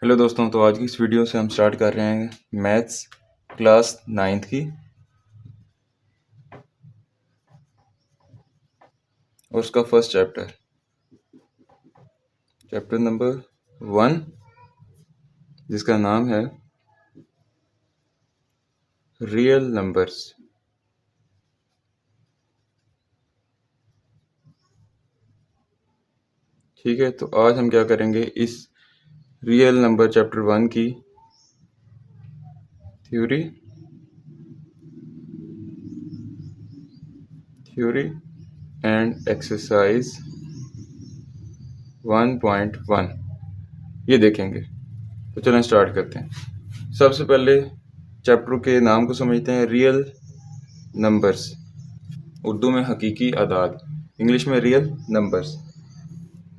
Hello दोस्तों, तो आज की इस वीडियो से हम स्टार्ट कर रहे हैं मैथ्स क्लास 9th की और उसका फर्स्ट चैप्टर नंबर 1, जिसका नाम है रियल नंबर्स। ठीक है, तो आज हम क्या करेंगे, इस रियल नंबर चैप्टर 1 की थ्योरी थ्योरी एंड एक्सरसाइज 1.1 ये देखेंगे। तो चलें स्टार्ट करते हैं। सबसे पहले चैप्टर के नाम को समझते हैं, रियल नंबर्स। उर्दू में हकीकी अदाद, इंग्लिश में रियल नंबर्स।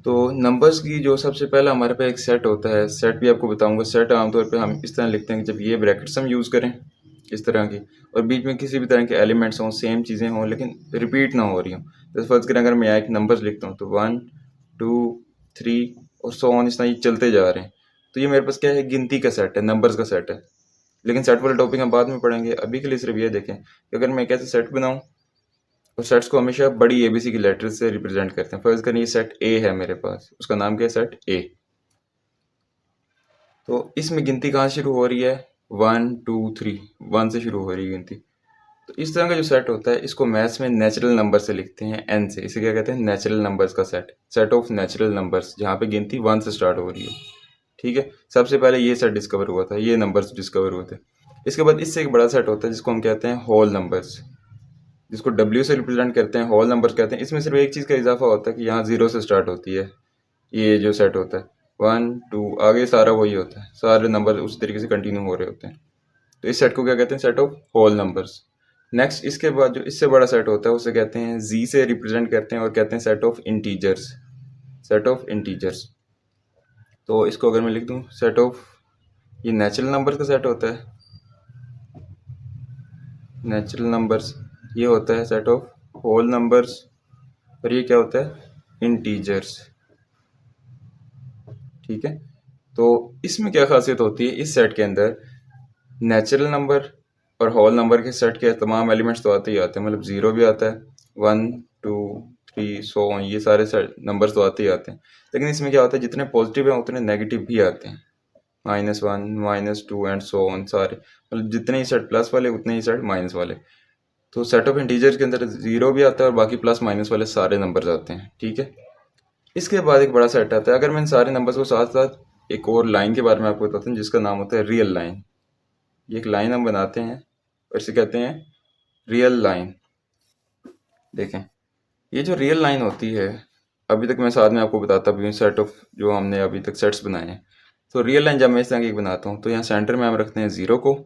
तो नंबर्स की जो सबसे पहला हमारे पास एक सेट होता है, सेट भी आपको बताऊंगा। सेट आमतौर पे हम इस तरह लिखते हैं कि जब ये ब्रैकेट्स हम यूज़ करें इस तरह की, और बीच में किसी भी तरह के एलिमेंट्स हों, सेम चीज़ें हों लेकिन रिपीट ना हो रही हों। तो फर्ज करें अगर मैं एक नंबर्स लिखता हूँ तो 1 2 3 और सो ऑन, इस तरह ये चलते जा रहे हैं। तो ये मेरे पास क्या है, गिनती का सेट है, नंबर्स का सेट है। लेकिन सेट वाले टॉपिक हम बाद में पढ़ेंगे, अभी के लिए सिर्फ ये देखें कि अगर मैं एक ऐसे सेट बनाऊँ, और सेट्स को हमेशा बड़ी एबीसी की लेटर से रिप्रेजेंट करते हैं। फर्ज करिए सेट ए है मेरे पास, उसका नाम क्या है, सेट ए। तो इसमें गिनती कहाँ शुरू हो रही है, 1 2 3, 1 से शुरू हो रही है गिनती। तो इस तरह का जो सेट होता है, इसको मैथ्स में नेचुरल नंबर से लिखते हैं, एन से। इसे क्या कहते हैं, नेचुरल नंबर्स का set, set of natural numbers, जहाँ पे गिनती 1 से स्टार्ट हो रही है। ठीक है, सबसे पहले ये सेट डिस्कवर हुआ था, ये नंबर्स डिस्कवर हुए थे। इसके बाद इससे एक बड़ा सेट होता है जिसको हम कहते हैं होल नंबर्स, जिसको डब्ल्यू से रिप्रेजेंट करते हैं, होल नंबर कहते हैं। इसमें सिर्फ एक चीज़ का इजाफा होता है कि यहाँ 0 से स्टार्ट होती है। ये जो सेट होता है 1 2, आगे सारा वही होता है, सारे नंबर उस तरीके से कंटिन्यू हो रहे होते हैं। तो इस सेट को क्या कहते हैं, set of whole numbers. Next इसके बाद जो इससे बड़ा सेट होता है उसे कहते हैं, जी से रिप्रेजेंट करते हैं और कहते हैं set of integers, set of integers. तो इसको अगर मैं लिख दूँ, सेट ऑफ, ये नेचुरल नंबर का सेट होता है, नेचुरल नंबर्स। ये होता है सेट ऑफ होल नंबर्स, और ये क्या होता है, इंटीजर्स। ठीक है, तो इसमें क्या खासियत होती है, इस सेट के अंदर नेचुरल नंबर और होल नंबर के सेट के तमाम एलिमेंट्स तो आते ही आते हैं, मतलब 0 भी आता है, 1 2 3 सो ऑन, ये सारे नंबर्स तो आते ही आते हैं। लेकिन इसमें क्या होता है, जितने पॉजिटिव हैं उतने नेगेटिव भी आते हैं, -1 -2 एंड सो ऑन, सारे, मतलब जितने ही सेट प्लस वाले उतने ही सेट माइनस वाले। तो सेट ऑफ इंटीजर्स के अंदर 0 भी आता है और बाकी प्लस माइनस वाले सारे नंबर्स आते हैं। ठीक है, इसके बाद एक बड़ा सेट आता है। अगर मैं इन सारे नंबर्स को साथ साथ एक और लाइन के बारे में आपको बताता हूँ जिसका नाम होता है रियल लाइन। ये एक लाइन हम बनाते हैं और इसे कहते हैं रियल लाइन। देखें, ये जो रियल लाइन होती है, अभी तक मैं साथ में आपको बताता भी हूँ सेट ऑफ जो हमने अभी तक सेट्स बनाए हैं। तो रियल लाइन जब मैं इस तरह की बनाता हूँ तो यहाँ सेंटर में हम रखते हैं 0 को,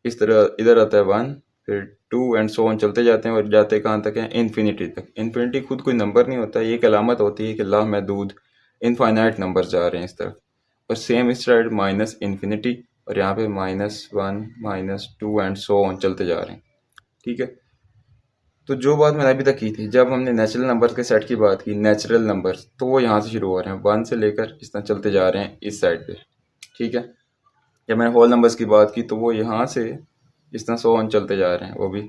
इस तरह इधर आता है 1, फिर 2 एंड सो ऑन, चलते जाते हैं और जाते कहाँ तक है, इन्फिनिटी तक। इन्फिनिटी खुद कोई नंबर नहीं होता, ये एक अलामत होती है कि लामहदूद इनफाइनाइट नंबर जा रहे हैं इस तरफ। और सेम इस साइड माइनस इन्फिनिटी, और यहाँ पे -1 -2 एंड सो ऑन चलते जा रहे हैं। ठीक है, तो जो बात मैंने अभी तक की थी, जब हमने नेचुरल नंबर के सेट की बात की, नेचुरल नंबर्स, तो वो यहाँ से शुरू हो रहे हैं, 1 से लेकर इस तरह चलते जा रहे हैं इस साइड पे। ठीक है, जब मैंने होल नंबर्स की बात की तो वो यहाँ से इस तरह सो ऑन चलते जा रहे हैं वो भी।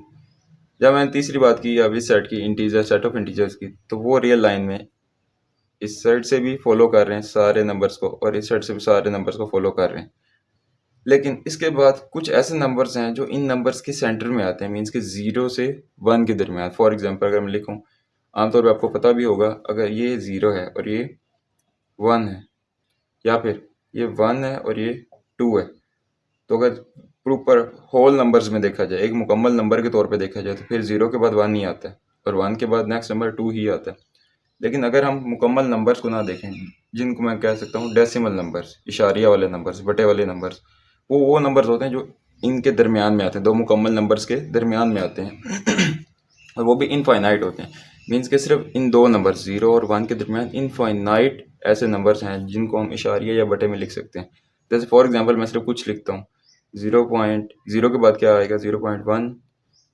जब मैंने तीसरी बात की अब इस सेट की, इंटीजर, सेट ऑफ इंटीजर्स की, तो वो रियल लाइन में इस साइड से भी फॉलो कर रहे हैं सारे नंबर्स को और इस साइड से भी सारे नंबर्स को फॉलो कर रहे हैं। लेकिन इसके बाद कुछ ऐसे नंबर्स हैं जो इन नंबर्स के सेंटर में आते हैं, मीन्स के 0 से 1 के दरमियान। फॉर एग्जांपल अगर मैं लिखूं, आमतौर पर आपको पता भी होगा, अगर ये 0 है और ये 1 है, या फिर ये 1 है और ये 2 है, तो अगर प्रॉपर होल नंबर्स में देखा जाए, एक मुकम्मल नंबर के तौर पे देखा जाए, तो फिर 0 के बाद 1 ही आता है और 1 के बाद नेक्स्ट नंबर 2 ही आता है। लेकिन अगर हम मुकम्मल नंबर्स को ना देखें, जिनको मैं कह सकता हूँ डेसिमल नंबर्स, इशारिया वाले नंबर्स, बटे वाले नंबर्स, वो नंबर्स होते हैं जो इनके दरमियान में आते हैं, दो मुकम्मल नंबर्स के दरमियान में आते हैं और वो भी इनफाइनाइट होते हैं। मीन्स के सिर्फ इन दो नंबर 0 और 1 के दरमियान इनफाइनाइट ऐसे नंबर्स हैं जिनको हम इशारिया या बटे में लिख सकते हैं। जैसे फॉर एग्जांपल मैं सिर्फ कुछ लिखता हूँ, 0.0 के बाद क्या आएगा, 0.1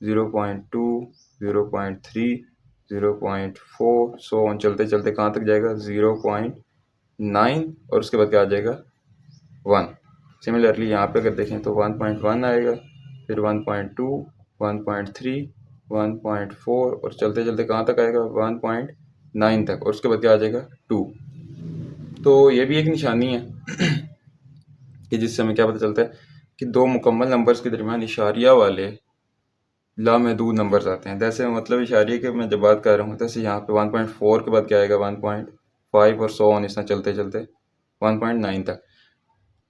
0.2 0.3 0.4 सो ऑन, चलते चलते कहाँ तक जाएगा, 0.9, और उसके बाद क्या आ जाएगा, 1। सिमिलरली यहाँ पे अगर देखें तो 1.1 आएगा, फिर 1.2, 1.3, 1.4 और चलते चलते कहाँ तक आएगा 1.9 तक, और उसके बाद क्या आ जाएगा 2। तो ये भी एक निशानी है कि जिससे हमें क्या पता चलता है कि दो मुकम्मल नंबर्स के दरमियान इशारिया वाले लामहदूद नंबर्स आते हैं। जैसे मतलब इशारिये की मैं जब बात कर रहा हूँ, जैसे यहाँ पे 1.4 के बाद क्या आएगा 1.5 और सो ऑन, इस तरह चलते चलते 1.9 तक।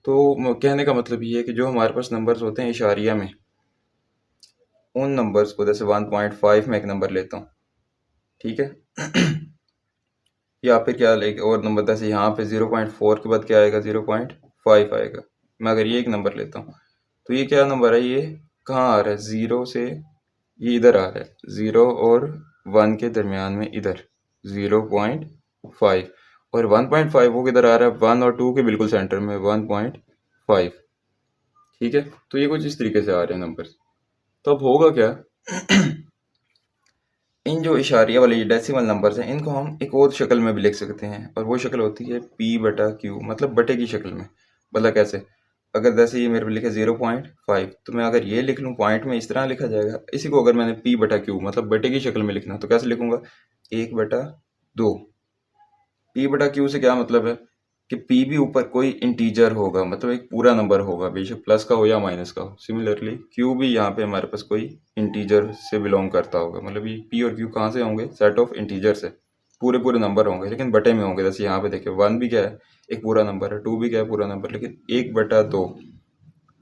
तो कहने का मतलब ये है कि जो हमारे पास नंबर्स होते हैं इशारिया में, उन नंबर्स को, जैसे 1.5 में एक नंबर लेता हूँ, ठीक है, या फिर क्या लेके और नंबर, जैसे यहाँ पे 0.4 के बाद क्या आएगा 0.5 आएगा। मैं अगर ये एक नंबर लेता हूँ तो ये क्या नंबर है, ये कहाँ आ रहा है, ज़ीरो से ये इधर आ रहा है, 0 और 1 के दरमियान में इधर 0.5, और 1.5 वो किधर आ रहा है, 1 और 2 के बिल्कुल सेंटर में 1.5। ठीक है, तो ये कुछ इस तरीके से आ रहे हैं नंबर। तो अब होगा क्या इन जो इशारिया वाले डेसिमल नंबर्स हैं, इनको हम एक और शक्ल में भी लिख सकते हैं, और वो शक्ल होती है P/Q, मतलब बटे की शक्ल में। मतलब कैसे, अगर जैसे ये मेरे पे लिखे 0.5, तो मैं अगर ये लिख लूँ पॉइंट में, इस तरह लिखा जाएगा। इसी को अगर मैंने P/Q मतलब बटे की शक्ल में लिखना, तो कैसे लिखूंगा, 1/2। P/Q से क्या मतलब है कि P भी ऊपर कोई इंटीजर होगा, मतलब एक पूरा नंबर होगा, बेशक प्लस का हो या माइनस का हो। सिमिलरली Q भी यहाँ पे हमारे पास कोई इंटीजर से बिलोंग करता होगा, मतलब ये P और Q कहाँ से होंगे, सेट ऑफ इंटीजर से, पूरे पूरे नंबर होंगे लेकिन बटे में होंगे। जैसे यहाँ पे देखिए 1 भी क्या है, एक पूरा नंबर है, 2 भी क्या है, पूरा नंबर, लेकिन 1/2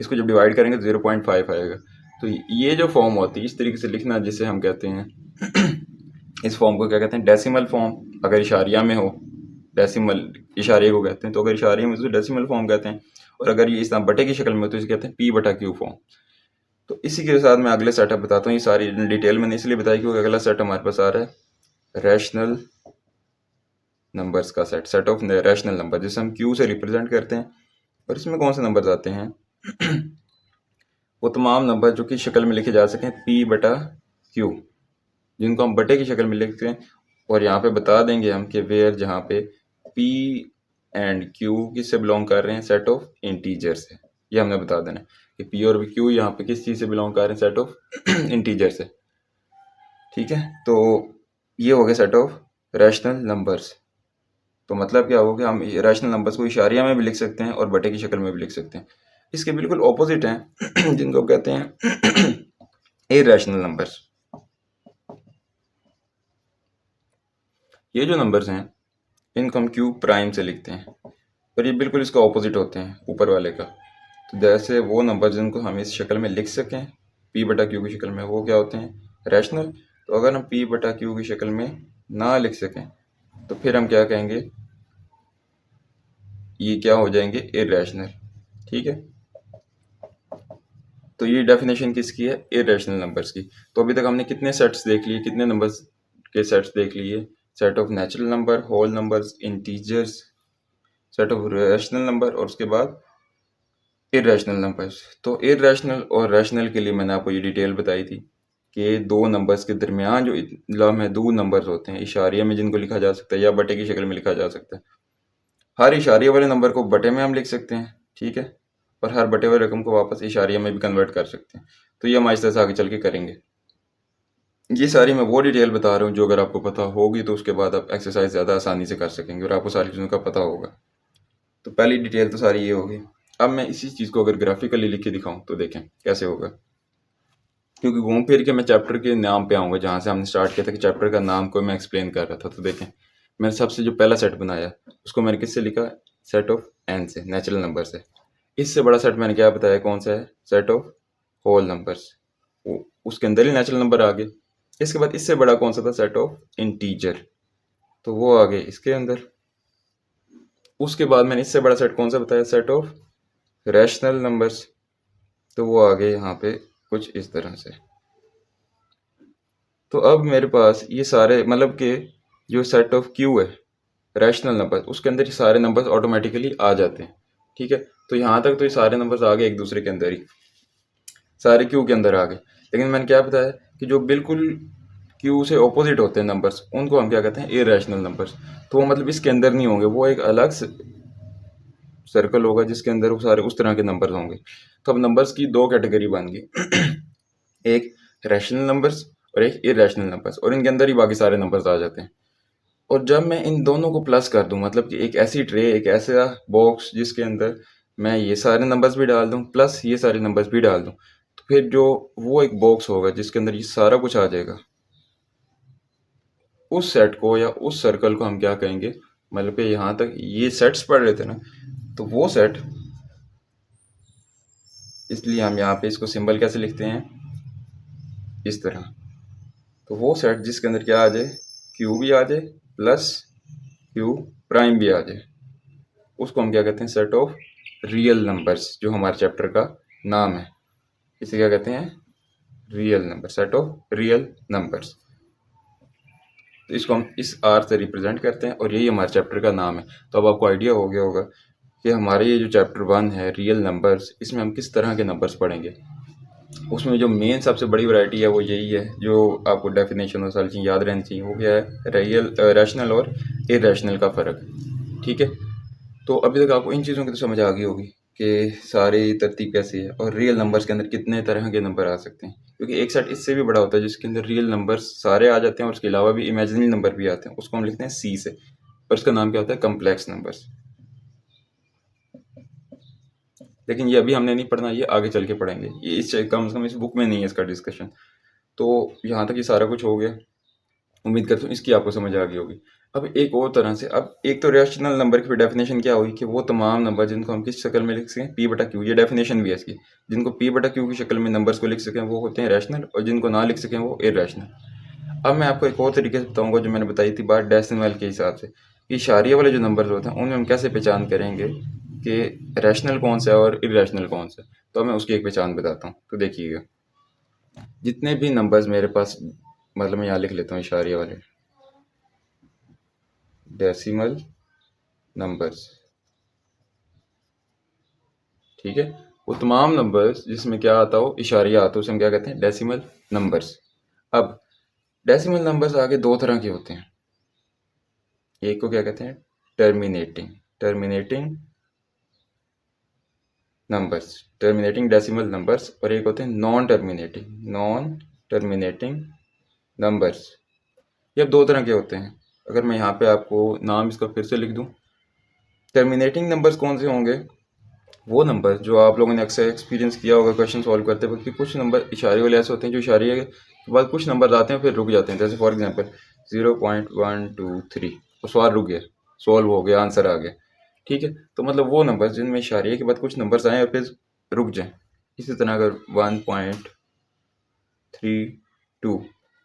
इसको जब डिवाइड करेंगे तो 0.5 आएगा। तो ये जो फॉर्म होती है इस तरीके से लिखना, जिसे हम कहते हैं इस फॉर्म को क्या कहते हैं, डेसिमल फॉर्म। अगर इशारिया में हो, डेसिमल इशारे को कहते हैं, तो अगर इशारे में तो डेसिमल फॉर्म कहते हैं, और अगर ये इस तरह बटे की शक्ल में हो तो इसे कहते हैं P/Q फॉर्म। तो इसी के साथ मैं अगले सेटअप बताता हूँ। ये सारी डिटेल मैंने इसलिए बताई क्योंकि अगला सेट हमारे पास आ रहा है रैशनल नंबर्स का set, set of rational number, जिसे हम Q से रिप्रेजेंट करते हैं। और इसमें कौन से नंबर्स आते हैं वो तमाम नंबर जो कि शक्ल में लिखे जा सकें P/Q, जिनको हम बटे की शक्ल में लिखते हैं। और यहाँ पे बता देंगे हम कि वेयर, जहाँ पे P एंड Q किससे बिलोंग कर रहे हैं, सेट ऑफ इंटीजर से। ये हमने बता देना कि P और Q यहाँ पे किस चीज़ से बिलोंग कर रहे हैं, सेट ऑफ इंटीजर से। ठीक है, तो ये हो गया सेट ऑफ रैशनल नंबर्स। तो मतलब क्या होगा कि हम रैशनल नंबर्स को इशारिया में भी लिख सकते हैं और बटे की शक्ल में भी लिख सकते हैं। इसके बिल्कुल ऑपोजिट हैं जिनको कहते हैं इरैशनल नंबर्स। ये जो नंबर्स हैं इनको हम Q प्राइम से लिखते हैं, और ये बिल्कुल इसका ऑपोजिट होते हैं ऊपर वाले का। तो जैसे वो नंबर जिनको हम इस शक्ल में लिख सकें P/Q की शक्ल में, वो क्या होते हैं, रैशनल। तो अगर हम P/Q की शक्ल में ना लिख सकें तो फिर हम क्या कहेंगे, ये क्या हो जाएंगे, इरैशनल। ठीक है, तो ये डेफिनेशन किसकी है, इरैशनल नंबर्स की। तो अभी तक हमने कितने सेट्स देख लिए, कितने नंबर्स के सेट्स देख लिए, set of natural number, whole numbers, integers, set of rational number, और उसके बाद इरैशनल नंबर्स। तो इरैशनल और रैशनल के लिए मैंने आपको ये डिटेल बताई थी कि दो नंबर्स के दरमियान जो लामहदूद नंबर्स होते हैं इशारिया में, जिनको लिखा जा सकता है या बटे की शक्ल में लिखा जा सकता है। हर इशारिया वाले नंबर को बटे में हम लिख सकते हैं, ठीक है, और हर बटे वाले रकम को वापस इशारिया में भी कन्वर्ट कर सकते हैं। तो ये हम आहिस्ता से आगे चल के करेंगे। ये सारी मैं वो डिटेल बता रहा हूँ जो अगर आपको पता होगी तो उसके बाद आप एक्सरसाइज ज़्यादा आसानी से कर सकेंगे और आपको सारी चीज़ों का पता होगा। तो पहली डिटेल तो सारी ये होगी। अब मैं इसी चीज़ को अगर ग्राफिकली लिख के दिखाऊँ तो देखें कैसे होगा, क्योंकि घूम फिर के मैं चैप्टर के नाम पे आऊँगा जहाँ से हमने स्टार्ट किया था कि चैप्टर का नाम को मैं एक्सप्लेन कर रहा था। तो देखें, मैंने सबसे जो पहला सेट बनाया उसको मैंने किससे लिखा, सेट ऑफ n से, नेचुरल नंबर से। इससे बड़ा सेट मैंने क्या बताया, कौन सा है, सेट ऑफ होल नंबर्स। उसके अंदर ही नेचुरल नंबर आ गए। इसके बाद इससे बड़ा कौन सा था, सेट ऑफ इंटीजर, तो वो आ गए इसके अंदर। उसके बाद मैंने इससे बड़ा सेट कौन सा बताया, सेट ऑफ रैशनल नंबर्स, तो वो आ गए यहाँ पे कुछ इस तरह से। तो अब मेरे पास ये सारे, मतलब कि जो सेट ऑफ Q है रैशनल नंबर, उसके अंदर ये सारे नंबर्स ऑटोमेटिकली आ जाते हैं। ठीक है, तो यहाँ तक तो ये सारे नंबर्स आ गए एक दूसरे के अंदर ही, सारे Q के अंदर आ गए। लेकिन मैंने क्या बताया कि जो बिल्कुल Q से ऑपोजिट होते हैं नंबर्स, उनको हम क्या कहते हैं, इरैशनल नंबर्स। तो वो मतलब इसके अंदर नहीं होंगे, वो एक अलग सर्कल होगा जिसके अंदर वो सारे उस तरह के नंबर्स होंगे। तो अब नंबर्स की दो कैटेगरी बन गई एक रैशनल नंबर्स और एक इरेशनल नंबर्स, और इनके अंदर ही बाकी सारे नंबर्स आ जाते हैं। और जब मैं इन दोनों को प्लस कर दूं, मतलब कि एक ऐसी ट्रे, एक ऐसा बॉक्स जिसके अंदर मैं ये सारे नंबर्स भी डाल दूं प्लस ये सारे नंबर्स भी डाल दूं, तो फिर जो वो एक बॉक्स होगा जिसके अंदर ये सारा कुछ आ जाएगा, उस सेट को या उस सर्कल को हम क्या कहेंगे, मतलब कि यहाँ तक ये सेट्स पढ़ रहे थे ना, तो वो सेट, इसलिए हम यहाँ पे इसको सिंबल कैसे लिखते हैं, इस तरह। तो वो सेट जिसके अंदर क्या आ जाए, क्यू भी आ जाए प्लस क्यू प्राइम भी आ जाए, उसको हम क्या कहते हैं, सेट ऑफ रियल नंबर्स, जो हमारे चैप्टर का नाम है। इसे क्या कहते हैं, real number, set of real numbers. तो इसको हम इस आर से रिप्रेजेंट करते हैं और यही हमारे चैप्टर का नाम है। तो अब आपको आइडिया हो गया होगा कि हमारे ये जो चैप्टर 1 है रियल नंबर्स, इसमें हम किस तरह के नंबर्स पढ़ेंगे। उसमें जो मेन सबसे बड़ी वैरायटी है वो यही है, जो आपको डेफिनेशन और सारी चीज़ें याद रहनी चाहिए, वो क्या है, रैशनल और इरेशनल का फ़र्क। ठीक है, तो अभी तक आपको इन चीज़ों की तो समझ आ गई होगी कि सारी तरतीब कैसी है और रियल नंबर्स के अंदर कितने तरह के नंबर आ सकते हैं, क्योंकि एक सेट इससे भी बड़ा होता है जिसके अंदर रियल नंबर्स सारे आ जाते हैं और उसके अलावा भी इमेजिनरी नंबर भी आते हैं, उसको हम लिखते हैं सी से, और उसका नाम क्या होता है, कम्प्लेक्स नंबर्स। लेकिन ये अभी हमने नहीं पढ़ना, ये आगे चल के पढ़ेंगे, ये इस कम से कम इस बुक में नहीं है इसका डिस्कशन। तो यहाँ तक ये सारा कुछ हो गया, उम्मीद करता हूँ इसकी आपको समझ आ गई होगी। अब एक और तरह से, अब एक तो रैशनल नंबर की डेफिनेशन क्या हुई कि वो तमाम नंबर जिनको हम किस शक्ल में लिख सकें, पी बटा क्यू, ये डेफिनेशन भी है इसकी, जिनको पी बटा क्यू की शक्ल में नंबर्स को लिख सकें वो होते हैं रैशनल, और जिनको ना लिख सकें वो इरेशनल। अब मैं आपको एक और तरीके से बताऊंगा जो मैंने बताई थी बात डेसिमल के हिसाब से, कि इशारिया वाले जो नंबर्स होते हैं उनमें हम कैसे पहचान करेंगे कि रैशनल कौन सा है और इरेशनल कौन सा है। तो मैं उसकी एक पहचान बताता हूँ, तो देखिएगा, जितने भी नंबर्स मेरे पास, मतलब मैं यहाँ लिख लेता हूँ इशारिया वाले, डेसिमल नंबर्स, ठीक है, वो तमाम नंबर्स जिसमें क्या आता हो, इशारिया आता हो, उसे हम क्या कहते हैं, डेसिमल नंबर्स। अब डेसिमल नंबर्स आगे दो तरह के होते हैं, एक को क्या कहते हैं, terminating terminating numbers, terminating decimal numbers, और एक होते हैं नॉन टर्मिनेटिंग नंबर्स। ये अब दो तरह के होते हैं। अगर मैं यहाँ पे आपको नाम इसका फिर से लिख दूँ, टर्मिनेटिंग नंबर्स कौन से होंगे, वो नंबर जो आप लोगों ने अक्सर एक्सपीरियंस किया होगा क्वेश्चन सॉल्व करते वक्त, कि कुछ नंबर इशारे वाले ऐसे होते हैं जो इशारे के बाद कुछ नंबर आते हैं फिर रुक जाते हैं, जैसे फॉर एग्जांपल 0.123, वो सवाल रुक गया, सॉल्व हो गया, आंसर आ गया। ठीक है, तो मतलब वो नंबर जिनमें इशारे के बाद कुछ नंबर्स आए और फिर रुक जाएं। इसी तरह अगर 1.32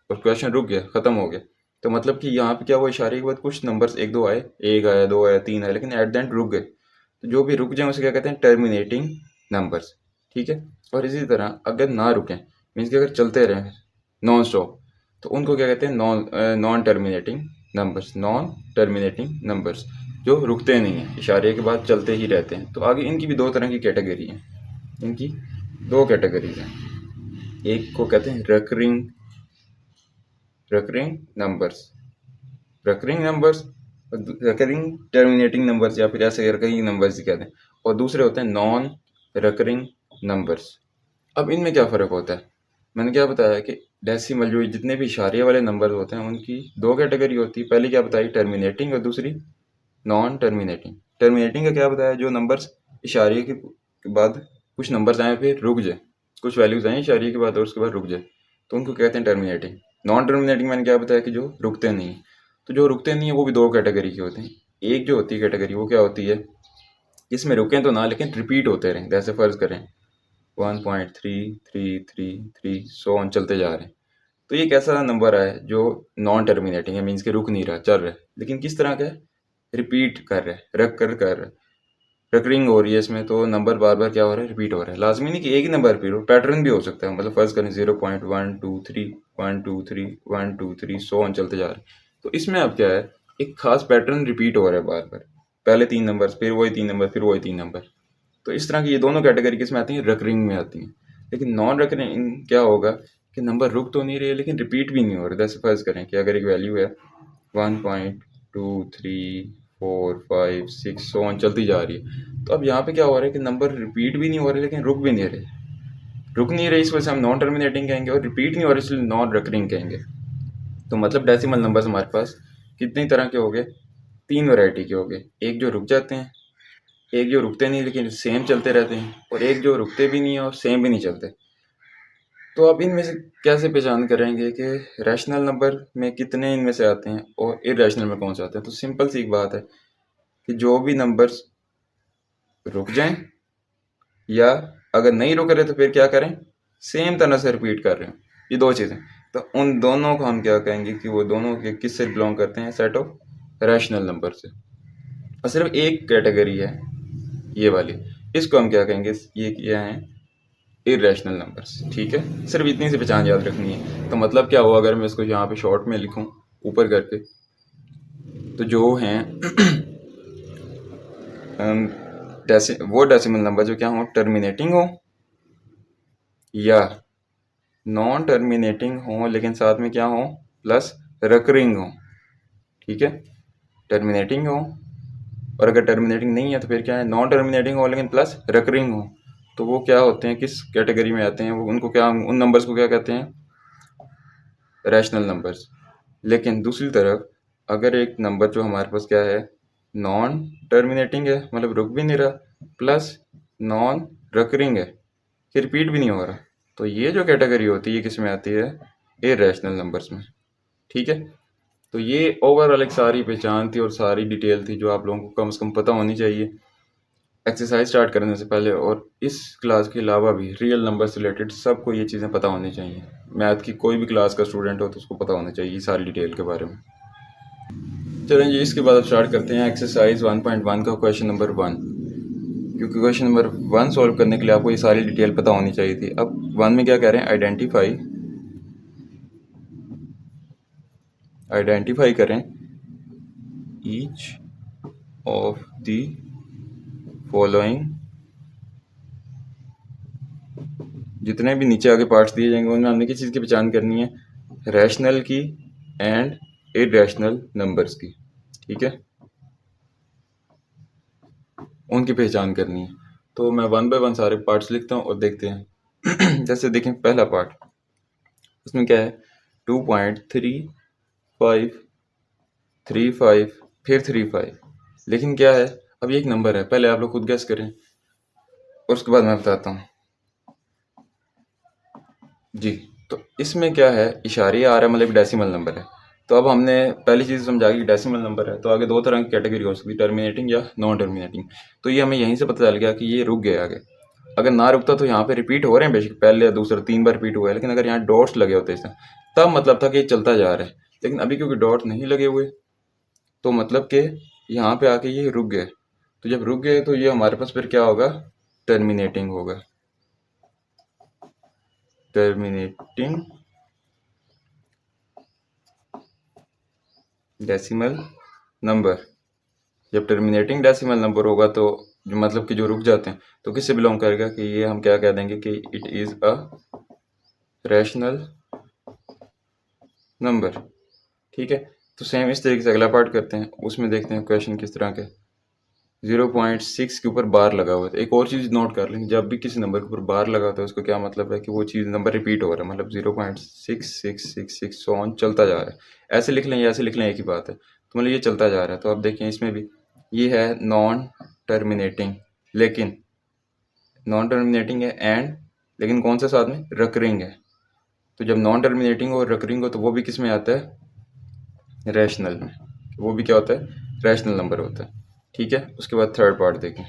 और क्वेश्चन रुक गया, ख़त्म हो गया, तो मतलब कि यहाँ पे क्या हुआ, इशारे के बाद कुछ नंबर्स एक दो आए, एक आया, दो आया, तीन आया, लेकिन एट द एंड रुक गए। तो जो भी रुक जाए उसे क्या कहते हैं, टर्मिनेटिंग नंबर्स। ठीक है, और इसी तरह अगर ना रुकें, मीन्स कि अगर चलते रहें नॉन स्टॉप, तो उनको क्या कहते हैं, non terminating numbers, non terminating numbers, जो रुकते नहीं हैं, इशारे के बाद चलते ही रहते हैं। तो आगे इनकी भी दो तरह की कैटेगरी हैं, इनकी दो कैटेगरीज हैं, एक को कहते हैं recurring numbers, recurring terminating numbers, या फिर ऐसे recurring नंबर्स ही कहते हैं, और दूसरे होते हैं नॉन recurring नंबर्स। अब इनमें क्या फ़र्क होता है, मैंने क्या बताया कि डेसिमल जो जितने भी इशारे वाले नंबर होते हैं उनकी दो कैटेगरी होती है, पहली क्या बताई, टर्मिनेटिंग, और दूसरी नॉन टर्मिनेटिंग। टर्मिनेटिंग का क्या बताया, जो नंबर्स इशारे के बाद कुछ नंबर्स आए फिर रुक जाए, कुछ वैल्यूज आए इशारे के बाद और उसके बाद रुक जाए, तो उनको कहते हैं टर्मिनेटिंग। नॉन टर्मिनेटिंग मैंने क्या बताया कि जो रुकते नहीं हैं। तो जो रुकते नहीं है वो भी दो कैटेगरी के होते हैं। एक जो होती है कैटेगरी वो क्या होती है, इसमें रुकें तो ना लेकिन रिपीट होते रहें, जैसे फ़र्ज़ करें 1.3333 सो ऑन चलते जा रहे हैं, तो ये एक ऐसा नंबर है जो नॉन टर्मिनेटिंग है, मीन्स के रुक नहीं रहा, चल रहा है, लेकिन किस तरह का है, रिपीट कर रहा है, रख कर कर रहा है, रिकरिंग हो रही है इसमें, तो नंबर बार बार क्या हो रहा है, रिपीट हो रहा है। लाजमी नहीं कि एक ही नंबर रिपीट हो, पैटर्न भी हो सकता है, मतलब फर्ज करें 0.123 123 123 सो ऑन चलते जा रहे हैं, तो इसमें अब क्या है, एक खास पैटर्न रिपीट हो रहा है बार बार, पहले तीन नंबर, फिर वही तीन नंबर, फिर वही तीन नंबर। तो इस तरह की ये दोनों कैटेगरी किस में आती हैं, रिकरिंग में आती हैं। लेकिन नॉन रिकरिंग क्या होगा कि नंबर रुक तो नहीं रहे लेकिन रिपीट भी नहीं हो रहे। जैसे फर्ज करें कि अगर एक वैल्यू है 1.234 4 5 6 सो ऑन चलती जा रही है। तो अब यहाँ पे क्या हो रहा है कि नंबर रिपीट भी नहीं हो रहे लेकिन रुक भी नहीं रहे। रुक नहीं रही इस वजह से हम नॉन टर्मिनेटिंग कहेंगे, और रिपीट नहीं हो रही इसलिए नॉन रिकरिंग कहेंगे। तो मतलब डेसिमल नंबर्स हमारे पास कितनी तरह के हो गए, 3 वैरायटी के हो गए। एक जो रुक जाते हैं, एक जो रुकते नहीं लेकिन सेम चलते रहते हैं, और एक जो रुकते भी नहीं है और सेम भी नहीं चलते। तो आप इनमें से कैसे पहचान करेंगे कि रैशनल नंबर में कितने इनमें से आते हैं और इरेशनल में कौन से आते हैं? तो सिंपल सी एक बात है कि जो भी नंबर्स रुक जाएं, या अगर नहीं रुक रहे तो फिर क्या करें, सेम तरह से रिपीट कर रहे हैं, ये दो चीज़ें। तो उन दोनों को हम क्या कहेंगे कि वो दोनों के किस से बिलोंग करते हैं, सेट ऑफ रैशनल नंबर से। और सिर्फ एक कैटेगरी है ये वाली, इसको हम क्या कहेंगे, ये क्या है, इरेशनल नंबर्स। ठीक है, सिर्फ इतनी सी पहचान याद रखनी है। तो मतलब क्या हुआ अगर मैं इसको यहाँ पे शॉर्ट में लिखूँ ऊपर करके, तो जो हैं वो डेसिमल नंबर जो क्या हो, टर्मिनेटिंग हो या नॉन टर्मिनेटिंग हो लेकिन साथ में क्या हो, प्लस रिकरिंग हो। ठीक है, टर्मिनेटिंग हो, और अगर टर्मिनेटिंग नहीं है तो फिर क्या है, नॉन टर्मिनेटिंग हो लेकिन प्लस रिकरिंग हो। तो वो क्या होते हैं, किस कैटेगरी में आते हैं वो, उनको क्या, उन नंबर्स को क्या कहते हैं, रैशनल नंबर्स। लेकिन दूसरी तरफ अगर एक नंबर जो हमारे पास क्या है, नॉन टर्मिनेटिंग है, मतलब रुक भी नहीं रहा, प्लस नॉन रिकरिंग है, कि रिपीट भी नहीं हो रहा, तो ये जो कैटेगरी होती है ये किस में आती है, इरेशनल नंबर्स में। ठीक है, तो ये ओवरऑल एक सारी पहचान थी और सारी डिटेल थी जो आप लोगों को कम से कम पता होनी चाहिए एक्सरसाइज स्टार्ट करने से पहले, और इस क्लास के अलावा भी रियल नंबर से रिलेटेड सबको ये चीज़ें पता होनी चाहिए। मैथ की कोई भी क्लास का स्टूडेंट हो तो उसको पता होना चाहिए सारी डिटेल के बारे में। चलें जी, इसके बाद अब स्टार्ट करते हैं एक्सरसाइज 1.1 का क्वेश्चन नंबर 1। क्योंकि क्वेश्चन नंबर 1 सॉल्व करने के लिए आपको ये सारी डिटेल पता होनी चाहिए थी। अब 1 में क्या कह रहे हैं, आइडेंटिफाई करें ईच ऑफ द फॉलोइंग, जितने भी नीचे आगे पार्ट्स दिए जाएंगे उनमें हमने किस चीज़ की पहचान करनी है, रैशनल की एंड इरेशनल नंबर्स की। ठीक है, उनकी पहचान करनी है। तो मैं 1 बाय 1 सारे पार्ट्स लिखता हूँ और देखते हैं। जैसे देखें पहला पार्ट, उसमें क्या है, 2.3535 फिर 35, लेकिन क्या है, अब ये एक नंबर है, पहले आप लोग खुद गैस करें और उसके बाद मैं बताता हूँ जी। तो इसमें क्या है, इशारे आ रहा है, मतलब डेसिमल नंबर है। तो अब हमने पहली चीज़ समझा कि डेसिमल नंबर है, तो आगे दो तरह की कैटेगरी हो सकती है, टर्मिनेटिंग या नॉन टर्मिनेटिंग। तो ये हमें यहीं से पता चल गया कि ये रुक गया आगे। अगर ना रुकता तो यहाँ पे रिपीट हो रहे हैं, बेशक पहले या दूसरा 3 बार रिपीट हुआ है, लेकिन अगर यहाँ डॉट्स लगे होते इसमें तब मतलब था कि ये चलता जा रहा है। लेकिन अभी क्योंकि डॉट नहीं लगे हुए तो मतलब कि यहाँ पे आके ये रुक गए। तो जब रुक गए तो ये हमारे पास फिर क्या होगा, टर्मिनेटिंग होगा, टर्मिनेटिंग डेसिमल नंबर। जब टर्मिनेटिंग डेसिमल नंबर होगा तो जो मतलब कि जो रुक जाते हैं तो किससे बिलोंग करेगा, कि ये हम क्या कह देंगे कि it is a rational number. ठीक है, तो सेम इस तरीके से अगला पार्ट करते हैं, उसमें देखते हैं क्वेश्चन किस तरह के। 0.6 के ऊपर बार लगा हुआ है। एक और चीज़ नोट कर लें, जब भी किसी नंबर के ऊपर बार लगा होता है उसको क्या मतलब है कि वो चीज़ नंबर रिपीट हो रहा है, मतलब 0.6666 सो ऑन चलता जा रहा है। ऐसे लिख लें या ऐसे लिख लें एक ही बात है, तो मतलब ये चलता जा रहा है। तो आप देखें इसमें भी ये है नॉन टर्मिनेटिंग, लेकिन नॉन टर्मिनेटिंग है एंड, लेकिन कौन सा साथ में, रिकरिंग है। तो जब नॉन टर्मिनेटिंग हो और रिकरिंग हो तो वो भी किस में आता है, रैशनल में। वो भी क्या होता है, रैशनल नंबर होता है। ठीक है, उसके बाद थर्ड पार्ट देखें,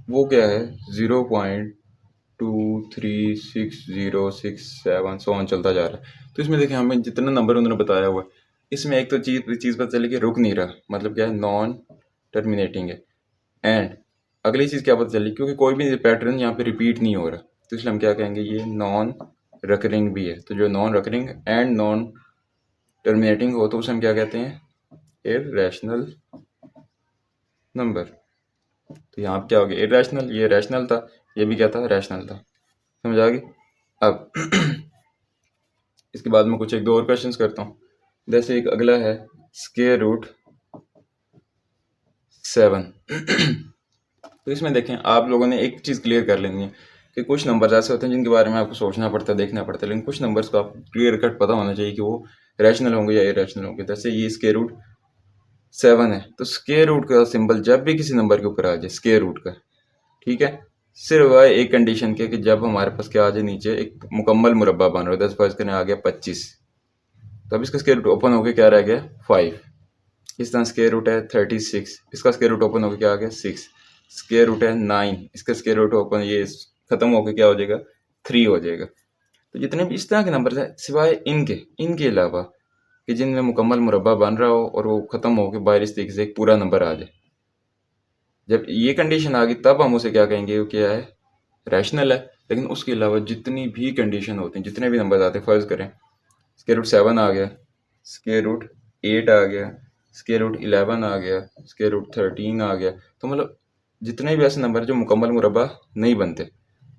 वो क्या है, 0.236067 सो ऑन चलता जा रहा है। तो इसमें देखें हमें जितना नंबर उन्होंने बताया हुआ है, इसमें एक तो चीज़ पता चली कि रुक नहीं रहा, मतलब क्या है, नॉन टर्मिनेटिंग है। एंड अगली चीज़ क्या पता चली, क्योंकि कोई भी पैटर्न यहाँ पे रिपीट नहीं हो रहा, तो इसलिए हम क्या कहेंगे, ये नॉन रिकरिंग भी है। तो जो non recurring and non terminating हो तो उसे हम क्या कहते हैं, इररेशनल नंबर। तो यहाँ पे क्या हो गया, इररेशनल, ये रैशनल था, ये भी क्या था, रैशनल था। समझ आ गई। अब इसके बाद मैं कुछ एक दो और क्वेश्चंस करता हूँ। जैसे एक अगला है स्क्वायर रूट 7। तो इसमें देखें, आप लोगों ने एक चीज़ क्लियर कर लेनी है कि कुछ नंबर्स ऐसे होते हैं जिनके बारे में आपको सोचना पड़ता है, देखना पड़ता है, लेकिन कुछ नंबर्स को आप क्लियर कट पता होना चाहिए कि वो रैशनल होंगे या इरेशनल होंगे। जैसे ये स्क्वायर रूट 7 है, तो स्क्वायर रूट का सिंबल जब भी किसी नंबर के ऊपर आ जाए स्क्वायर रूट का, ठीक है, सिर्फ एक कंडीशन के कि जब हमारे पास क्या आ जाए, नीचे एक मुकम्मल मुरब्बा बन रहा है। 10 फर्ज करने आ गया 25, तो अब इसका स्क्वायर रूट ओपन होकर क्या रह गया 5। इस तरह स्क्वायर रूट है 36, इसका स्क्वायर रूट ओपन होकर क्या आ गया 6। स्क्वायर रूट है 9, इसका स्क्वायर रूट ओपन ये खत्म होकर क्या हो जाएगा 3 हो जाएगा। तो जितने भी इस तरह के नंबर हैं, सिवाय इनके अलावा कि जिनमें मुकम्मल मुरब्बा बन रहा हो और वो खत्म होकर बाहर इस तरीके से एक पूरा नंबर आ जाए, जब ये कंडीशन आ गई तब हम उसे क्या कहेंगे, वो क्या है, रैशनल है। लेकिन उसके अलावा जितनी भी कंडीशन होती हैं, जितने भी नंबर आते हैं, फर्ज करें स्क्वायर रूट 7 आ गया, स्क्वायर रूट 8 आ गया, स्क्वायर रूट 11 आ गया, स्क्वायर रूट 13 आ गया, तो मतलब जितने भी ऐसे नंबर जो मुकम्मल मुरब्बा नहीं बनते,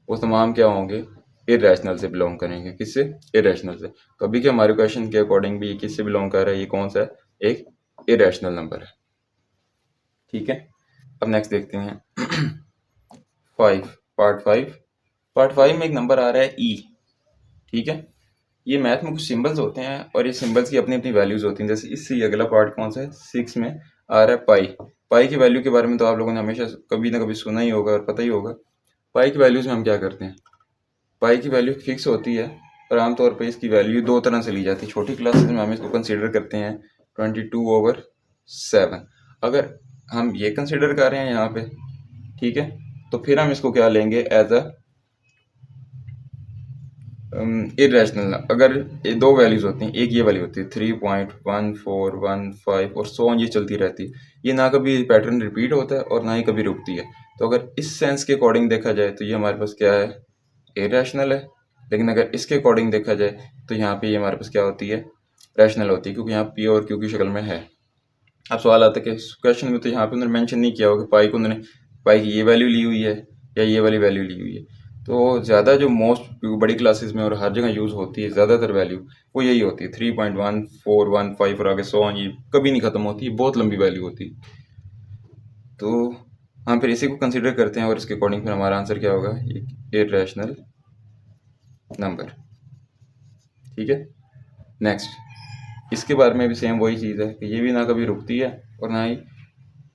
वो तमाम क्या होंगे, इरेशनल से बिलोंग करेंगे। किससे, इरेशनल से। तो अभी के हमारे क्वेश्चन के अकॉर्डिंग भी ये किससे बिलोंग कर रहा है, ये कौन सा है, एक इरेशनल नंबर है। ठीक है, अब नेक्स्ट देखते हैं 5, पार्ट 5 में एक नंबर आ रहा है ई। ठीक है, ये मैथ में कुछ सिंबल्स होते हैं और ये सिंबल्स की अपनी अपनी वैल्यूज होती हैं। जैसे इससे ये अगला पार्ट कौन सा है, 6 में आ रहा है पाई। पाई की वैल्यू के बारे में तो आप लोगों ने हमेशा कभी ना कभी सुना ही होगा और पता ही होगा। पाई की वैल्यूज में हम क्या करते हैं, पाई की वैल्यू फिक्स होती है और आमतौर पर इसकी वैल्यू दो तरह से ली जाती है। छोटी क्लासेस में हम इसको कंसिडर करते हैं 22/7। अगर हम ये कंसिडर कर रहे हैं यहाँ पे, ठीक है, तो फिर हम इसको क्या लेंगे, एज अ इरेशनल। अगर ये दो वैल्यूज होती हैं, एक ये वाली होती है 3.1415 और सो ऑन, ये चलती रहती है। ये ना कभी पैटर्न रिपीट होता है और ना ही कभी रुकती है। तो अगर इस सेंस के अकॉर्डिंग देखा जाए तो ये हमारे पास क्या है, इरेशनल है। लेकिन अगर इसके अकॉर्डिंग देखा जाए तो यहाँ पे ये हमारे पास क्या होती है, रैशनल होती है, क्योंकि यहाँ पी और क्यू की शक्ल में है। अब सवाल आता है कि क्वेश्चन में तो यहाँ पे उन्होंने मेंशन नहीं किया होगा पाई को, उन्होंने पाई की ये वैल्यू ली हुई है या ये वाली वैल्यू ली हुई है। तो ज़्यादा जो मोस्ट बड़ी क्लासेस में और हर जगह यूज़ होती है ज़्यादातर वैल्यू, वो यही होती है 3.1415 और आगे सो ऑन, ये कभी नहीं ख़त्म होती, बहुत लंबी वैल्यू होती है। तो हम फिर इसी को कंसिडर करते हैं और इसके अकॉर्डिंग फिर हमारा आंसर क्या होगा, एक इरेशनल नंबर। ठीक है, नेक्स्ट इसके बारे में भी सेम वही चीज़ है कि ये भी ना कभी रुकती है और ना ही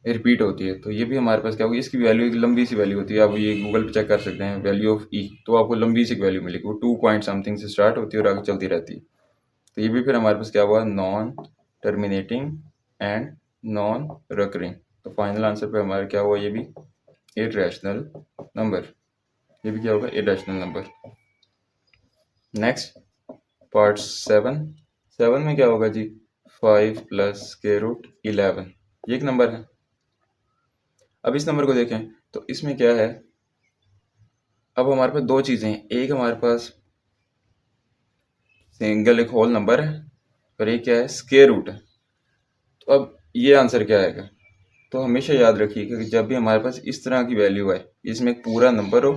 रिपीट होती है। तो ये भी हमारे पास क्या होगी, इसकी वैल्यू एक लंबी सी वैल्यू होती है। आप ये गूगल पे चेक कर सकते हैं, वैल्यू ऑफ ई, तो आपको लंबी सी वैल्यू मिलेगी। वो 2 पॉइंट समथिंग से स्टार्ट होती है और आगे चलती रहती है। तो ये भी फिर हमारे पास क्या हुआ, non terminating and non recurring. तो फाइनल आंसर पे हमारा क्या हुआ, ये भी इरेशनल नंबर। ये भी क्या होगा, इरेशनल नंबर। नेक्स्ट पार्ट 7 में क्या होगा जी, 5 + स्क्वायर रूट 11, ये एक नंबर है। अब इस नंबर को देखें तो इसमें क्या है, अब हमारे पास दो चीज़ें हैं, एक हमारे पास सिंगल एक होल नंबर है और एक क्या है, स्क्वायर रूट है। तो अब ये आंसर क्या आएगा, तो हमेशा याद रखिएगा कि जब भी हमारे पास इस तरह की वैल्यू आए, इसमें एक पूरा नंबर हो।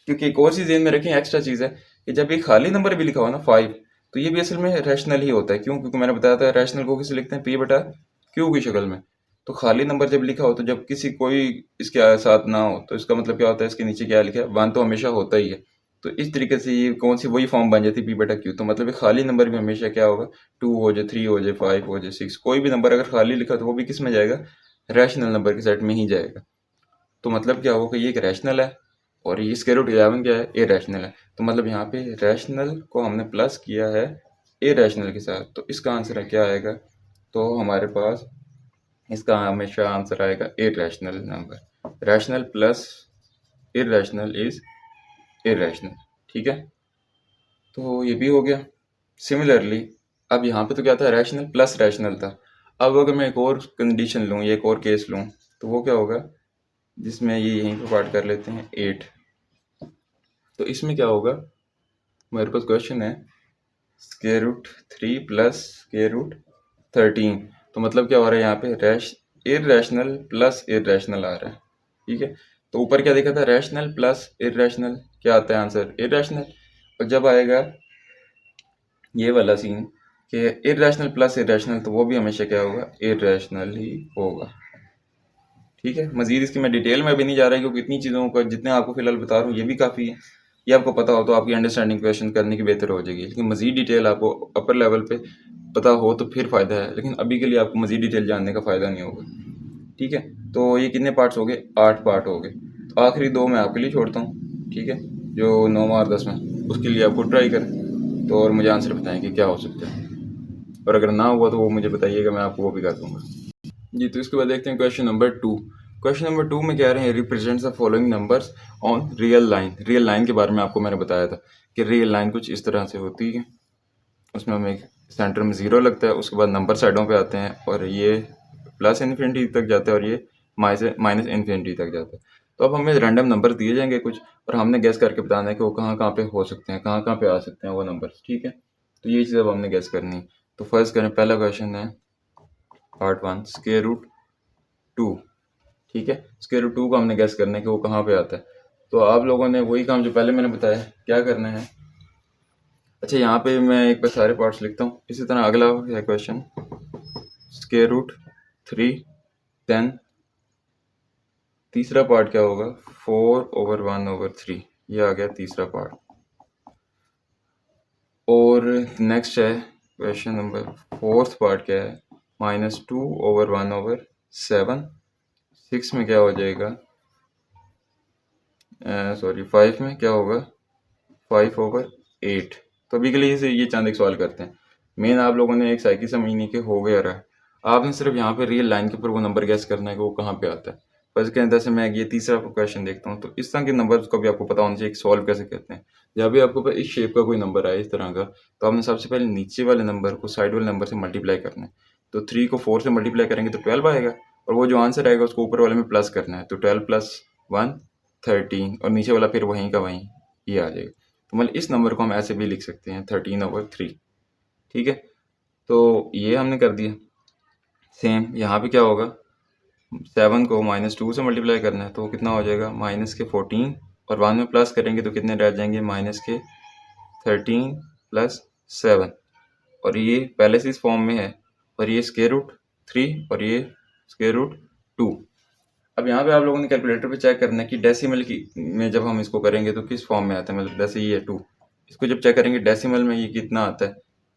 क्योंकि एक और चीज़ ध्यान में रखें, एक्स्ट्रा चीज़ है कि जब ये खाली नंबर भी लिखा हो ना 5, तो ये भी असल में रैशनल ही होता है। क्यों, क्योंकि मैंने बताया था रैशनल को किसे लिखते हैं, पी बटा क्यू की शक्ल में। तो खाली नंबर जब लिखा हो, तो जब किसी कोई इसके साथ ना हो, तो इसका मतलब क्या होता है, इसके नीचे क्या लिखा है, 1 तो हमेशा होता ही है। तो इस तरीके से ये कौन सी वही फॉर्म बन जाती है, पी बटा क्यू। तो मतलब ये खाली नंबर भी हमेशा क्या होगा, 2 हो जाए, 3 हो जाए, 5 हो जाए, 6, कोई भी नंबर अगर खाली लिखा तो वो भी किस में जाएगा, रैशनल नंबर के सेट में ही जाएगा। तो मतलब क्या होगा, ये एक रैशनल है और ये स्क्वायर रूट 11 क्या है, इरेशनल है। तो मतलब यहाँ पे रैशनल को हमने प्लस किया है इरेशनल के साथ, तो इसका आंसर क्या आएगा, तो हमारे पास इसका हमेशा आंसर आएगा irrational number. Rational plus irrational is irrational. ठीक है, तो ये भी हो गया। सिमिलरली अब यहाँ पे तो क्या था, रैशनल प्लस रैशनल था। अब अगर मैं एक और कंडीशन लूँ या एक और केस लूँ, तो वो क्या होगा, जिसमें ये यहीं पर पार्ट कर लेते हैं 8। तो इसमें क्या होगा, मेरे पास क्वेश्चन है स्क्वायर रूट 3 + स्क्वायर रूट 13। तो मतलब क्या हो रहा है, यहाँ पे इरेशनल प्लस इरेशनल आ रहा है। ठीक है, तो ऊपर क्या देखा था, रैशनल प्लस इरेशनल, क्या आता है आंसर, इरेशनल। और जब आएगा ये वाला सीन कि इरेशनल प्लस इरेशनल, तो वो भी हमेशा क्या होगा, इरेशनल ही होगा। ठीक है, मजीद इसकी मैं डिटेल में भी नहीं जा रहा क्योंकि इतनी चीज़ों का जितने आपको फिलहाल बता रहा हूँ ये भी काफ़ी है। ये आपको पता हो तो आपकी अंडरस्टैंडिंग क्वेश्चन करने की बेहतर हो जाएगी, लेकिन मजीद डिटेल आपको अपर लेवल पे पता हो तो फिर फ़ायदा है, लेकिन अभी के लिए आपको मजीद डिटेल जानने का फ़ायदा नहीं होगा। ठीक है, तो ये कितने पार्ट्स हो गए, 8 पार्ट हो गए। तो आखिरी 2 मैं आपके लिए छोड़ता हूँ। ठीक है, जो 9 और 10 में, उसके लिए आपको ट्राई करें तो, और मुझे आंसर बताएं कि क्या हो सकता है, और अगर ना हुआ तो वो मुझे बताइएगा, मैं आपको वो भी कर दूँगा जी। तो इसके बाद देखते हैं क्वेश्चन नंबर 2। क्वेश्चन नंबर 2 में कह रहे हैं represents the following numbers on real line. Real line के बारे में आपको मैंने बताया था कि रियल लाइन कुछ इस तरह से होती है, उसमें हमें एक सेंटर में ज़ीरो लगता है, उसके बाद नंबर साइडों पे आते हैं और ये प्लस इन्फिनिटी तक जाता है और ये माइनस इन्फिनिटी तक जाता है। तो अब हमें रैंडम नंबर दिए जाएंगे कुछ, और हमने गैस करके बताना है कि वो कहाँ कहाँ पे हो सकते हैं, कहाँ कहाँ पे आ सकते हैं वो नंबर। ठीक है, तो ये चीज़ अब हमने गैस करनी है। तो फर्स्ट करें, पहला क्वेश्चन है पार्ट 1, स्क्वायर रूट 2। ठीक है, स्क्वायर रूट 2 का हमने गैस करना है कि वो कहाँ पे आता है। तो आप लोगों ने वही काम जो पहले मैंने बताया, क्या करना है। अच्छा, यहाँ पे मैं एक बार सारे पार्ट्स लिखता हूँ। इसी तरह अगला है क्वेश्चन, स्क्वायर रूट 3, देन तीसरा पार्ट क्या होगा, 4/1/3, ये आ गया तीसरा पार्ट। और नेक्स्ट है क्वेश्चन नंबर फोर्थ पार्ट, क्या है, -2/1/7। 6 में क्या हो जाएगा, सॉरी 5 में क्या होगा, 5/8। तो अभी के लिए से ये चंद एक सवाल करते हैं। मेन आप लोगों ने एक साइकिल समझनी कि हो गया रहा है, आपने सिर्फ यहाँ पे रियल लाइन के ऊपर वो नंबर गैस करना है कि वो कहाँ पे आता है। बस के अंदर से मैं ये तीसरा क्वेश्चन देखता हूँ, तो इस तरह के नंबर को भी आपको पता होना चाहिए कि सॉल्व कैसे करते हैं। जब भी आपको इस शेप का कोई नंबर आए इस तरह का, तो आपने सबसे पहले नीचे वाले नंबर को साइड वाले नंबर से मल्टीप्लाई करना है। तो 3 को 4 से मल्टीप्लाई करेंगे तो 12 आएगा, और वो जो आंसर आएगा उसको ऊपर वाले में प्लस करना है। तो 12 + 1 13, और नीचे वाला फिर वहीं का वहीं ये आ जाएगा। तो मतलब इस नंबर को हम ऐसे भी लिख सकते हैं 13/3। ठीक है, तो ये हमने कर दिया। सेम यहाँ पे क्या होगा, 7 को -2 से मल्टीप्लाई करना है, तो वो कितना हो जाएगा, -14, और बाद में प्लस करेंगे तो कितने रह जाएंगे, -13 + 7, और ये पहले से इस फॉर्म में है, और ये स्क्वायर रूट 3 और ये स्क्वायर रूट 2। अब यहाँ पे आप लोगों ने कैलकुलेटर पे चेक करना है कि डेसिमल की में जब हम इसको करेंगे तो किस फॉर्म में आता है, मतलब जैसे ये 2, इसको जब चेक करेंगे डेसिमल में ये कितना आता है,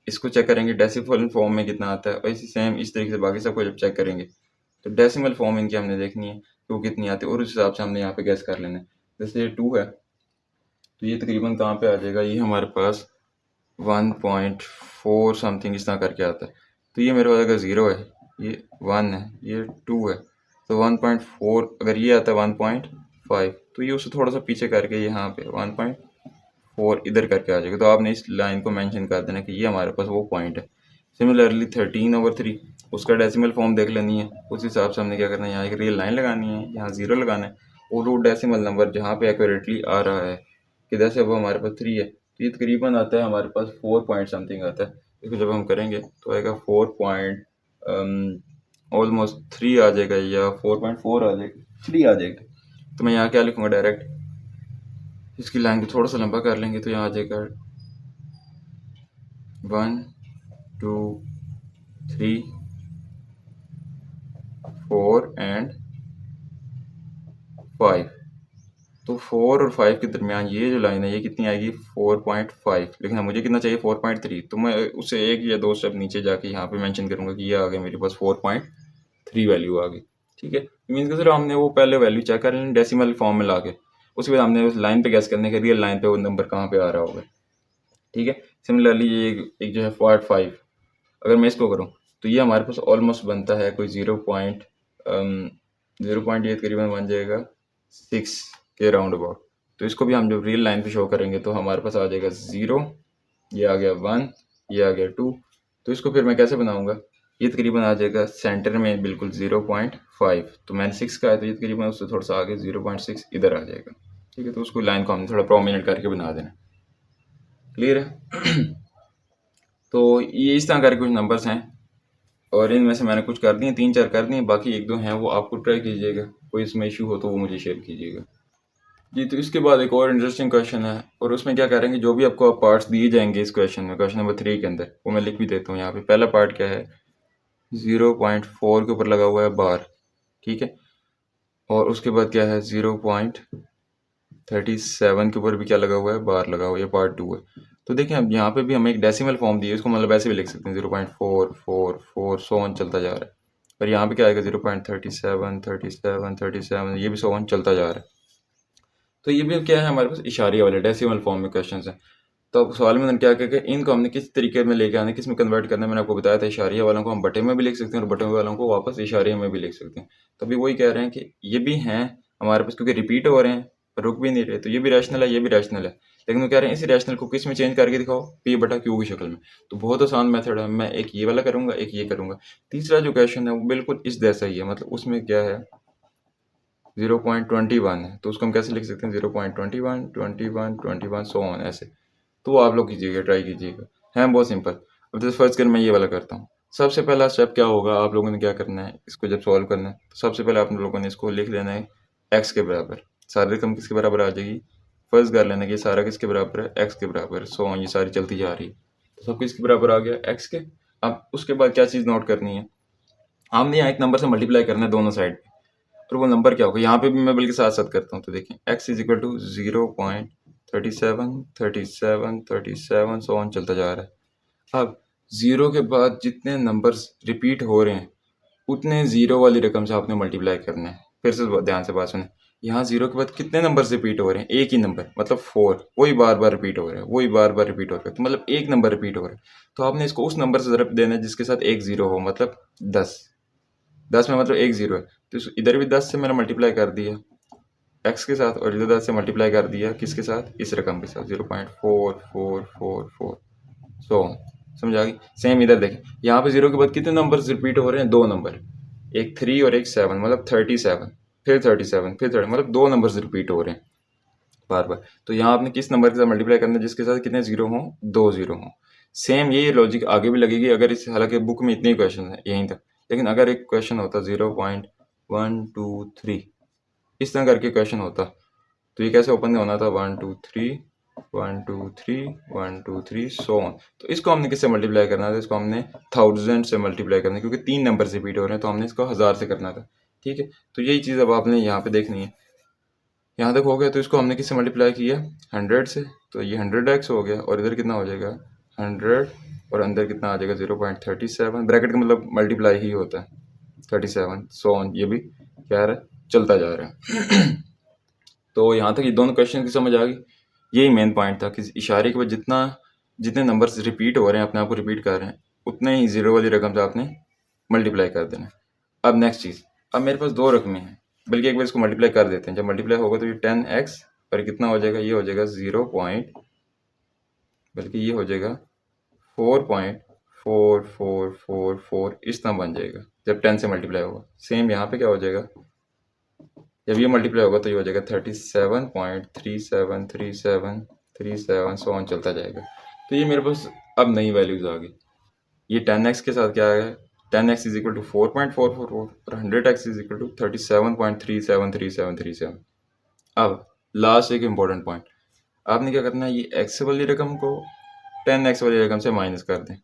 इसको चेक करेंगे डेसिमल फॉर्म में कितना आता है, और इसी सेम इस तरीके से बाकी सबको जब चेक करेंगे तो डेसिमल फॉर्म इनकी हमने देखनी है कि वो कितनी आती है, और उस हिसाब से हमने यहाँ पे गैस कर लेना है। जैसे ये 2 है तो ये तकरीबन कहाँ पे आ जाएगा, ये हमारे पास 1.4 समथिंग इस तरह करके आता है। तो ये मेरे पास अगर 0 है, ये 1 है, ये 2 है, तो 1.4 अगर ये आता है 1.5, तो ये उससे थोड़ा सा पीछे करके यहाँ पे 1.4 इधर करके आ जाएगा। तो आपने इस लाइन को मेंशन कर देना कि ये हमारे पास वो पॉइंट है। सिमिलरली 13/3 उसका डेसिमल फॉर्म देख लेनी है, उस हिसाब से हमने क्या करना है, यहाँ एक रियल लाइन लगानी है, यहाँ 0 लगाना है, और वो डेसिमल नंबर जहाँ पे एक्यूरेटली आ रहा है कि जैसे अब हमारे पास 3 है, तो ये तकरीबन आता है हमारे पास 4 पॉइंट समथिंग आता है। इसको जब हम करेंगे तो आएगा 4 पॉइंट ऑलमोस्ट 3 आ जाएगा, या 4.4 आ जाएगा, 3 आ जाएगा। तो मैं यहाँ क्या लिखूँगा, डायरेक्ट इसकी लाइन को थोड़ा सा लंबा कर लेंगे तो यहाँ आ जाएगा 1 2 3 4 एंड 5। तो 4 और 5 के दरमियान ये जो लाइन है ये कितनी आएगी, 4.5, लेकिन मुझे कितना चाहिए 4.3, तो मैं उससे 1 या 2 स्टेप नीचे जाके यहाँ पे मेंशन करूँगा कि ये आ गया मेरे पास 4.3 वैल्यू आ गई। ठीक है, मीन्स कि सर हमने वो पहले वैल्यू चेक कर लेनी डेसिमल फॉर्म में ला के, उसके बाद हमने उस लाइन पे गैस करने के रियल लाइन पे वो नंबर कहाँ पे आ रहा होगा। ठीक है, सिमिलरली ये एक जो है 4.5, अगर मैं इसको करूँ तो ये हमारे पास ऑलमोस्ट बनता है कोई 0.0 ये तकरीबन बन जाएगा 6 के राउंड अबाउट। तो इसको भी हम जब रियल लाइन पे शो करेंगे तो हमारे पास आ जाएगा 0, ये आ गया 1, ये आ गया 2। तो इसको फिर मैं कैसे बनाऊंगा, ये तकरीबन आ जाएगा सेंटर में बिल्कुल 0.5, तो मैंने 6 का है तो ये तकरीबन उससे थोड़ा सा आगे 0.6 इधर आ जाएगा। ठीक है, तो उसको लाइन को हमने थोड़ा प्रोमिनेंट करके बना देना। क्लियर है तो ये इस तरह करके कुछ नंबर्स हैं, और इनमें से मैंने कुछ कर दिए, 3-4 कर दिए, बाकी 1-2 हैं वो आपको ट्राई कीजिएगा, कोई इसमें इशू हो तो वो मुझे शेयर कीजिएगा। जी, तो इसके बाद एक और इंटरेस्टिंग क्वेश्चन है और उसमें क्या करेंगे, जो भी आपको पार्ट्स दिए जाएंगे इस क्वेश्चन में, क्वेश्चन नंबर 3 के अंदर, वो मैं लिख भी देता हूँ यहाँ पे। पहला पार्ट क्या है, 0.4 के ऊपर लगा हुआ है बार, ठीक है। और उसके बाद क्या है, 0.37 के ऊपर भी क्या लगा हुआ है, बार लगा हुआ है, ये पार्ट 2 है। तो देखें अब यहाँ पे भी हमें एक डेसिमल फॉर्म दी है, इसको मतलब ऐसे भी लिख सकते हैं 0.444 सो ऑन चलता जा रहा है। और यहाँ पे क्या आएगा, 0.37 37 37, ये भी सो ऑन चलता जा रहा है। तो ये भी क्या है, हमारे पास इशारे वाले डेसिमल फॉर्म में क्वेश्चन है। तो अब सवाल में मैंने क्या किया कि इनको हमने किस तरीके में लेके आना, किस में कन्वर्ट करना है। मैंने आपको बताया था इशारिया वालों को हम बटे में भी लिख सकते हैं और बटे वालों को वापस इशारिया में भी लिख सकते हैं। तो अभी वही कह रहे हैं कि ये भी हैं हमारे पास, क्योंकि रिपीट हो रहे हैं पर रुक भी नहीं रहे, तो ये भी रैशनल है, ये भी रैशनल है। लेकिन वो कह रहे हैं इस रैशनल को किस में चेंज करके दिखाओ, पी बटा क्यू की शक्ल में। तो बहुत आसान मेथड है, मैं एक ये वाला करूंगा, एक ये करूंगा। तीसरा जो क्वेश्चन है वो बिल्कुल इस जैसा ही है, मतलब उसमें क्या है, 0.21 है, तो उसको हम कैसे लिख सकते हैं, 0.21 21 21 सो ऑन ऐसे। तो वो आप लोग कीजिएगा, ट्राई कीजिएगा, है बहुत सिंपल। अब जैसे फर्स्ट कर मैं ये वाला करता हूँ। सबसे पहला स्टेप क्या होगा, आप लोगों ने क्या करना है, इसको जब सॉल्व करना है तो सबसे पहले आप लोगों ने इसको लिख लेना है एक्स के बराबर। सारी रकम किसके बराबर आ जाएगी, फर्स्ट कर लेना कि ये सारा किसके बराबर है, एक्स के बराबर। सो ऑन, ये सारी चलती जा रही है, तो सब किसके बराबर आ गया, एक्स के। अब उसके बाद क्या चीज़ नोट करनी है, हमने यहाँ एक नंबर से मल्टीप्लाई करना है दोनों साइड। और वो नंबर क्या होगा, यहाँ पे भी मैं बल्कि साथ साथ करता हूँ। तो देखें x is equal to 0.37 37 37 so on चलता जा रहा है। अब जीरो के बाद जितने नंबर्स रिपीट हो रहे हैं उतने जीरो वाली रकम से आपने मल्टीप्लाई करना है। फिर से ध्यान से बात सुने, यहाँ जीरो के बाद कितने नंबर रिपीट हो रहे हैं, एक ही नंबर, मतलब 4, वही बार बार रिपीट हो रहा है, वही बार बार रिपीट हो रहा है, तो मतलब एक नंबर रिपीट हो रहा है। तो आपने इसको उस नंबर से ज़रूर देना है जिसके साथ एक जीरो हो, मतलब 10। 10 में मतलब एक जीरो है, तो इधर भी 10 से मैंने मल्टीप्लाई कर दिया एक्स के साथ, और इधर 10 से मल्टीप्लाई कर दिया किसके साथ, इस रकम के साथ, 0.4444 सो समझ आ गई। सेम इधर देखें, यहाँ पे जीरो के बाद कितने नंबर रिपीट हो रहे हैं, दो नंबर, एक 3 और एक 7, मतलब 37, फिर 37, फिर 30, मतलब दो नंबर रिपीट हो रहे हैं बार बार। तो यहाँ आपने किस नंबर के साथ मल्टीप्लाई करना है जिसके साथ कितने जीरो हों, दो जीरो हों। सेम यही लॉजिक आगे भी लगेगी, अगर इस, हालांकि बुक में इतने ही क्वेश्चन है यहीं तक, लेकिन अगर एक क्वेश्चन होता 0.123 इस तरह करके क्वेश्चन होता, तो ये कैसे ओपन होना था, 1 2 3 1 2 3 1 2 3 सो ऑन। तो इसको हमने किससे मल्टीप्लाई करना था, इसको हमने 1000 से मल्टीप्लाई करना है, क्योंकि तीन नंबर रिपीट हो रहे हैं, तो हमने इसको 1000 से करना था, ठीक है। तो यही चीज़ अब आपने यहाँ पे देखनी है। यहाँ तक हो गया, तो इसको हमने किससे मल्टीप्लाई किया, 100 से, तो ये 100x हो गया, और इधर कितना हो जाएगा 100, और अंदर कितना आ जाएगा 0.37, ब्रैकेट का मतलब मल्टीप्लाई ही होता है 37 सो ऑन, ये भी क्या है, चलता जा रहा है। तो यहाँ तक ये दोनों क्वेश्चन की समझ आ गई। यही मेन पॉइंट था कि इशारे के बाद जितने नंबर्स रिपीट हो रहे हैं, अपने आप को रिपीट कर रहे हैं, उतने ही जीरो वाली रकम से आपने मल्टीप्लाई कर देना है। अब नेक्स्ट चीज़, अब मेरे पास दो रकमें हैं, बल्कि एक बार इसको मल्टीप्लाई कर देते हैं। जब मल्टीप्लाई होगा तो ये 10x, और कितना हो जाएगा, ये हो जाएगा 0 पॉइंट, बल्कि ये हो जाएगा 4.4444, इस तरह बन जाएगा जब 10 से मल्टीप्लाई होगा। सेम यहाँ पे क्या हो जाएगा, जब ये मल्टीप्लाई होगा तो ये हो जाएगा 37.373737 सो ऑन चलता जाएगा। तो ये मेरे पास अब नई वैल्यूज आ गई। ये 10x के साथ क्या है, 10x इज इक्वल टू 4.444 और 100x इज इक्वल टू 37.373737। अब लास्ट एक इम्पॉर्टेंट पॉइंट, आपने क्या करना है, ये x वाली रकम को 10x वाली रकम से माइनस कर दें।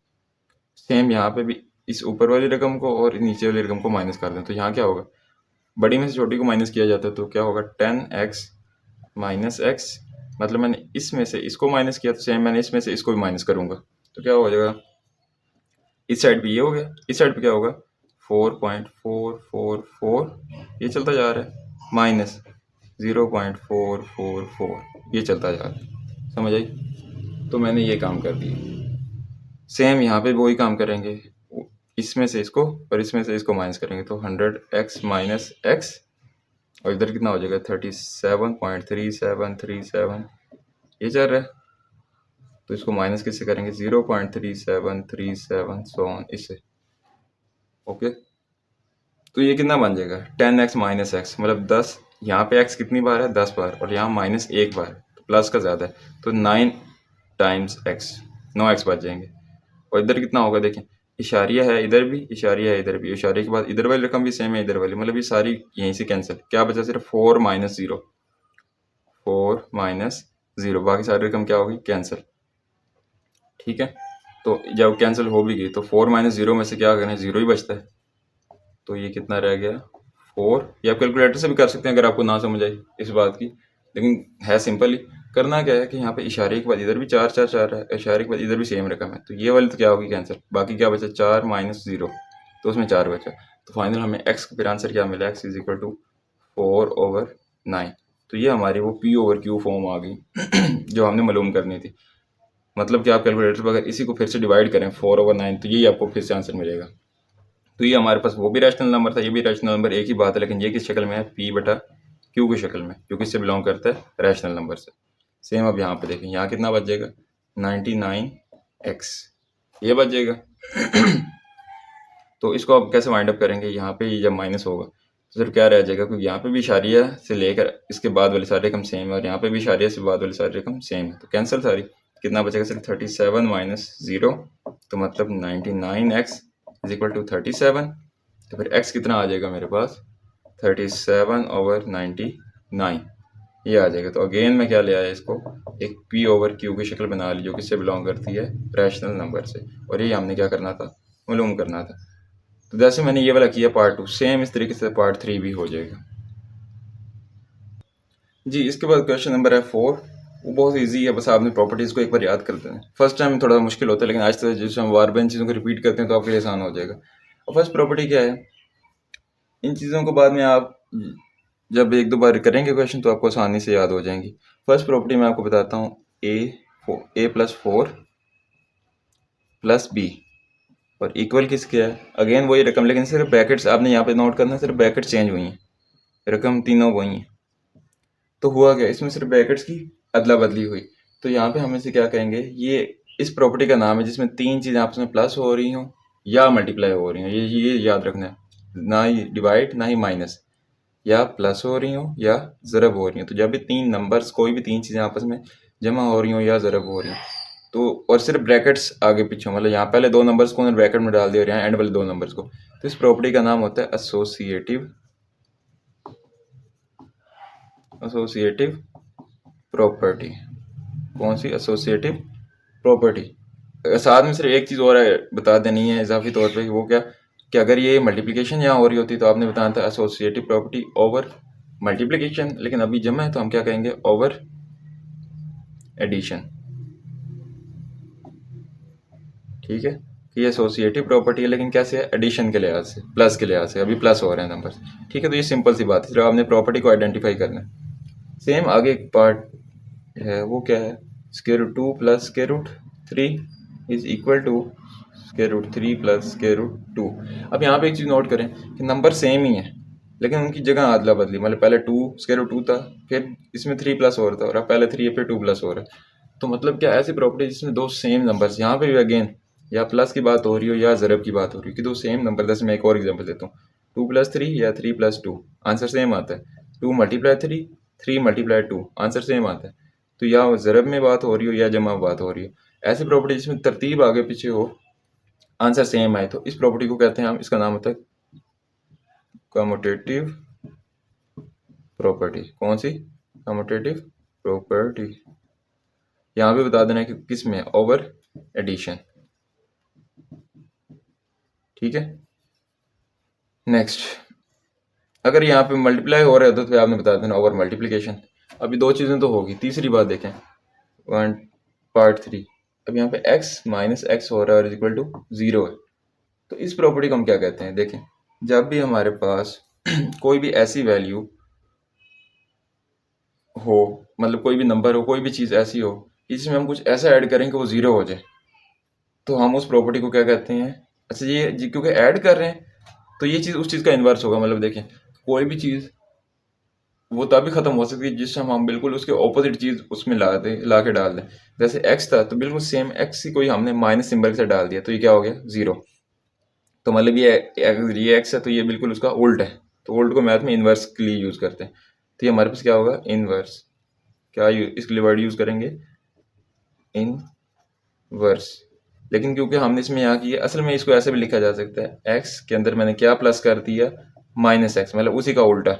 सेम यहाँ पे भी इस ऊपर वाली रकम को और नीचे वाली रकम को माइनस कर दें। तो यहाँ क्या होगा, बड़ी में से छोटी को माइनस किया जाता है, तो क्या होगा 10x माइनस एक्स, मतलब मैंने इसमें से इसको माइनस किया, तो सेम मैंने इसमें से इसको भी माइनस करूंगा, तो क्या हो जाएगा, इस साइड पे ये हो गया, इस साइड पे क्या होगा 4.444, ये चलता जा रहा है, माइनस 0.444, ये चलता जा रहा है, समझ आई। तो मैंने ये काम कर दिया। सेम यहाँ पे वही काम करेंगे, इसमें से इसको और इसमें से इसको माइनस करेंगे, तो 100x माइनस एक्स, और इधर कितना हो जाएगा 37.3737, ये चल रहा है। तो इसको माइनस किससे करेंगे, 0.3737 सो ऑन, इससे। ओके, तो ये कितना बन जाएगा 10x माइनस एक्स, मतलब 10, यहाँ पे x कितनी बार है 10 बार, और यहाँ माइनस एक बार, तो प्लस का ज़्यादा है, तो 9 टाइम्स x, 9x बच जाएंगे। और इधर कितना होगा देखें, इशारिया है इधर भी, इशारिया है इधर भी, इशारे के बाद इधर वाली रकम भी सेम है इधर वाली, मतलब ये सारी यहीं से कैंसिल, क्या बचा सिर्फ 4 माइनस 0, 4 माइनस 0, बाकी सारी रकम क्या होगी, कैंसिल। ठीक है, तो जब कैंसिल हो भी गई तो 4 माइनस 0 में से क्या करें, 0 ही बचता है। तो ये कितना रह गया, 4। ये आप कैलकुलेटर से भी कर सकते हैं अगर आपको ना समझ आई इस बात की, लेकिन है सिंपल ही। करना क्या है कि यहाँ पे इशारे के बाद इधर भी 4 4 4 है, इशारे के बाद इधर भी सेम रकम है, तो ये वाली तो क्या होगी, कैंसिल। बाकी क्या बचा, 4 माइनस 0, तो उसमें 4 बचा। तो फाइनल हमें एक्स का फिर आंसर क्या मिला, एक्स इज इक्वल टू 4/9। तो ये हमारी वो P/Q फॉर्म आ गई जो हमने मालूम करनी थी। मतलब कि आप कैलकुलेटर पर अगर इसी को फिर से डिवाइड करें 4/9, तो यही आपको फिर से आंसर मिलेगा। तो ये हमारे पास वो भी रैशनल नंबर था, ये भी रैशनल नंबर, एक ही बात है, लेकिन ये किस शक्ल में है, P/Q की शक्ल में, क्योंकि इससे बिलोंग करता है रैशनल नंबर से। सेम अब यहाँ पे देखें, यहाँ कितना बच जाएगा, 99x, ये बच जाएगा तो इसको आप कैसे वाइंड अप करेंगे, यहाँ पे जब माइनस होगा तो सिर्फ क्या रह जाएगा, क्योंकि यहाँ पे भी इशारिया से लेकर इसके बाद वाली सारी रकम सेम है, और यहाँ पे भी इशारिया से बाद वाली सारी रकम सेम है, तो कैंसिल सारी। कितना बचेगा, सिर्फ 37 माइनस 0, तो मतलब 99x इज इक्वल टू 37। तो फिर x कितना आ जाएगा मेरे पास, 37/99, ये आ जाएगा। तो अगेन मैं क्या ले आया, इसको एक P/Q की शक्ल बना ली, जो किससे बिलोंग करती है, रैशनल नंबर से, और ये हमने क्या करना था, मालूम करना था। तो जैसे मैंने ये वाला किया पार्ट 2, सेम इस तरीके से पार्ट 3 भी हो जाएगा जी। इसके बाद क्वेश्चन नंबर है 4, वो बहुत इजी है, बस आपने प्रॉपर्टीज़ को एक बार याद करते हैं। फर्स्ट टाइम थोड़ा मुश्किल होता है, लेकिन आज तक जैसे हम बार बार इन चीज़ों को रिपीट करते हैं तो आपके लिए आसान हो जाएगा। और फर्स्ट प्रॉपर्टी क्या है, इन चीज़ों को बाद में आप जब एक दो बार करेंगे क्वेश्चन तो आपको आसानी से याद हो जाएंगी। फर्स्ट प्रॉपर्टी मैं आपको बताता हूँ, a प्लस 4 प्लस बी, और इक्वल किसके है, अगेन वही रकम, लेकिन सिर्फ ब्रैकेट्स आपने यहाँ पे नोट करना है, सिर्फ ब्रैकेट चेंज हुई हैं, रकम तीनों वही हैं। तो हुआ क्या, इसमें सिर्फ ब्रैकेट्स की अदला बदली हुई। तो यहाँ पे हम इसे क्या कहेंगे, ये इस प्रॉपर्टी का नाम है जिसमें तीन चीज़ें आपस में प्लस हो रही हों या मल्टीप्लाई हो रही हों, ये याद रखना है, ना ही डिवाइड ना ही माइनस, या प्लस हो रही हों या ज़रब हो रही हों। तो जब भी तीन नंबर्स, कोई भी तीन चीज़ें आपस में जमा हो रही हों या ज़रब हो रही हों, तो और सिर्फ ब्रैकेट्स आगे पीछे, मतलब यहाँ पहले दो नंबर्स को उन्होंने ब्रैकेट में डाल दिया और यहाँ एंड वाले दो नंबर्स को, तो इस प्रॉपर्टी का नाम होता है एसोसिएटिव प्रॉपर्टी। कौन सी, एसोसिएटिव प्रॉपर्टी। साथ में सिर्फ एक चीज़ और है, बता देनी है इजाफी तौर पे, वो क्या, कि अगर ये मल्टीप्लिकेशन यहाँ हो रही होती तो आपने बताना था एसोसिएटिव प्रॉपर्टी ओवर मल्टीप्लिकेशन, लेकिन अभी जमा है तो हम क्या कहेंगे, ओवर एडिशन। ठीक है, कि ये एसोसिएटिव प्रॉपर्टी है, लेकिन कैसे है, एडिशन के लिहाज से, प्लस के लिहाज से, अभी प्लस हो रहे हैं नंबर्स। ठीक है, तो ये सिंपल सी बात है, सिर्फ आपने प्रॉपर्टी को आइडेंटिफाई करना है। सेम आगे एक पार्ट है, वो क्या है, square root 2 plus square root 3 is equal to square root 3 plus square root 2। अब यहाँ पे एक चीज़ नोट करें कि नंबर सेम ही है, लेकिन उनकी जगह अदला बदली, मतलब पहले 2 स्क्वायर रूट 2 था, फिर इसमें 3 प्लस हो रहा था, और अब पहले 3 है फिर 2 प्लस हो रहा है। तो मतलब क्या, ऐसी प्रॉपर्टी जिसमें दो सेम नंबर्स, यहाँ पे भी अगेन या प्लस की बात हो रही हो या ज़रब की बात हो रही हो, कि दो सेम नंबर, जैसे मैं एक और एग्जांपल देता हूँ, 2 प्लस 3 या 3 प्लस 2, आंसर सेम आता है। 2 मल्टीप्लाई 3, 3 मल्टीप्लाई 2, आंसर सेम आता है। तो या ज़रब में बात हो रही हो या जमा में बात हो रही हो, ऐसी प्रॉपर्टी जिसमें तरतीब आगे पीछे हो, आंसर सेम आए, तो इस प्रॉपर्टी को कहते हैं हम, इसका नाम होता है कम्यूटेटिव प्रॉपर्टी। कौन सी, कम्यूटेटिव प्रॉपर्टी। यहाँ पे बता देना है कि किस में, ओवर एडिशन। ठीक है, नेक्स्ट, अगर यहाँ पे मल्टीप्लाई हो रहा है तो फिर आपने बता देना ओवर मल्टीप्लिकेशन। अभी दो चीज़ें तो होगी, तीसरी बात देखें, वन पार्ट 3। अब यहाँ पे x माइनस एक्स हो रहा है और इक्वल टू 0 है, तो इस प्रॉपर्टी को हम क्या कहते हैं, देखें, जब भी हमारे पास कोई भी ऐसी वैल्यू हो, मतलब कोई भी नंबर हो, कोई भी चीज़ ऐसी हो जिसमें हम कुछ ऐसा ऐड करें कि वो 0 हो जाए, तो हम उस प्रॉपर्टी को क्या कहते हैं। अच्छा, ये क्योंकि ऐड कर रहे हैं तो ये चीज़ उस चीज़ का इन्वर्स होगा, मतलब देखें, कोई भी चीज़ वो तभी ख़त्म हो सकती है जिससे हम बिल्कुल उसके ऑपोजिट चीज़ उसमें ला के डाल दें। जैसे x था तो बिल्कुल सेम x ही कोई हमने माइनस सिंबल के साथ डाल दिया, तो ये क्या हो गया, 0। तो मतलब ये x है तो ये बिल्कुल उसका उल्ट है, तो उल्ट को मैथ में इन्वर्स के लिए यूज़ करते हैं। तो ये हमारे पास क्या होगा, इनवर्स। क्या इसके लिए वर्ड यूज़ करेंगे, इनवर्स। लेकिन क्योंकि हमने इसमें यहाँ की, असल में इसको ऐसे भी लिखा जा सकता है, x के अंदर मैंने क्या प्लस कर दिया, माइनस एक्स, मतलब उसी का उल्टा,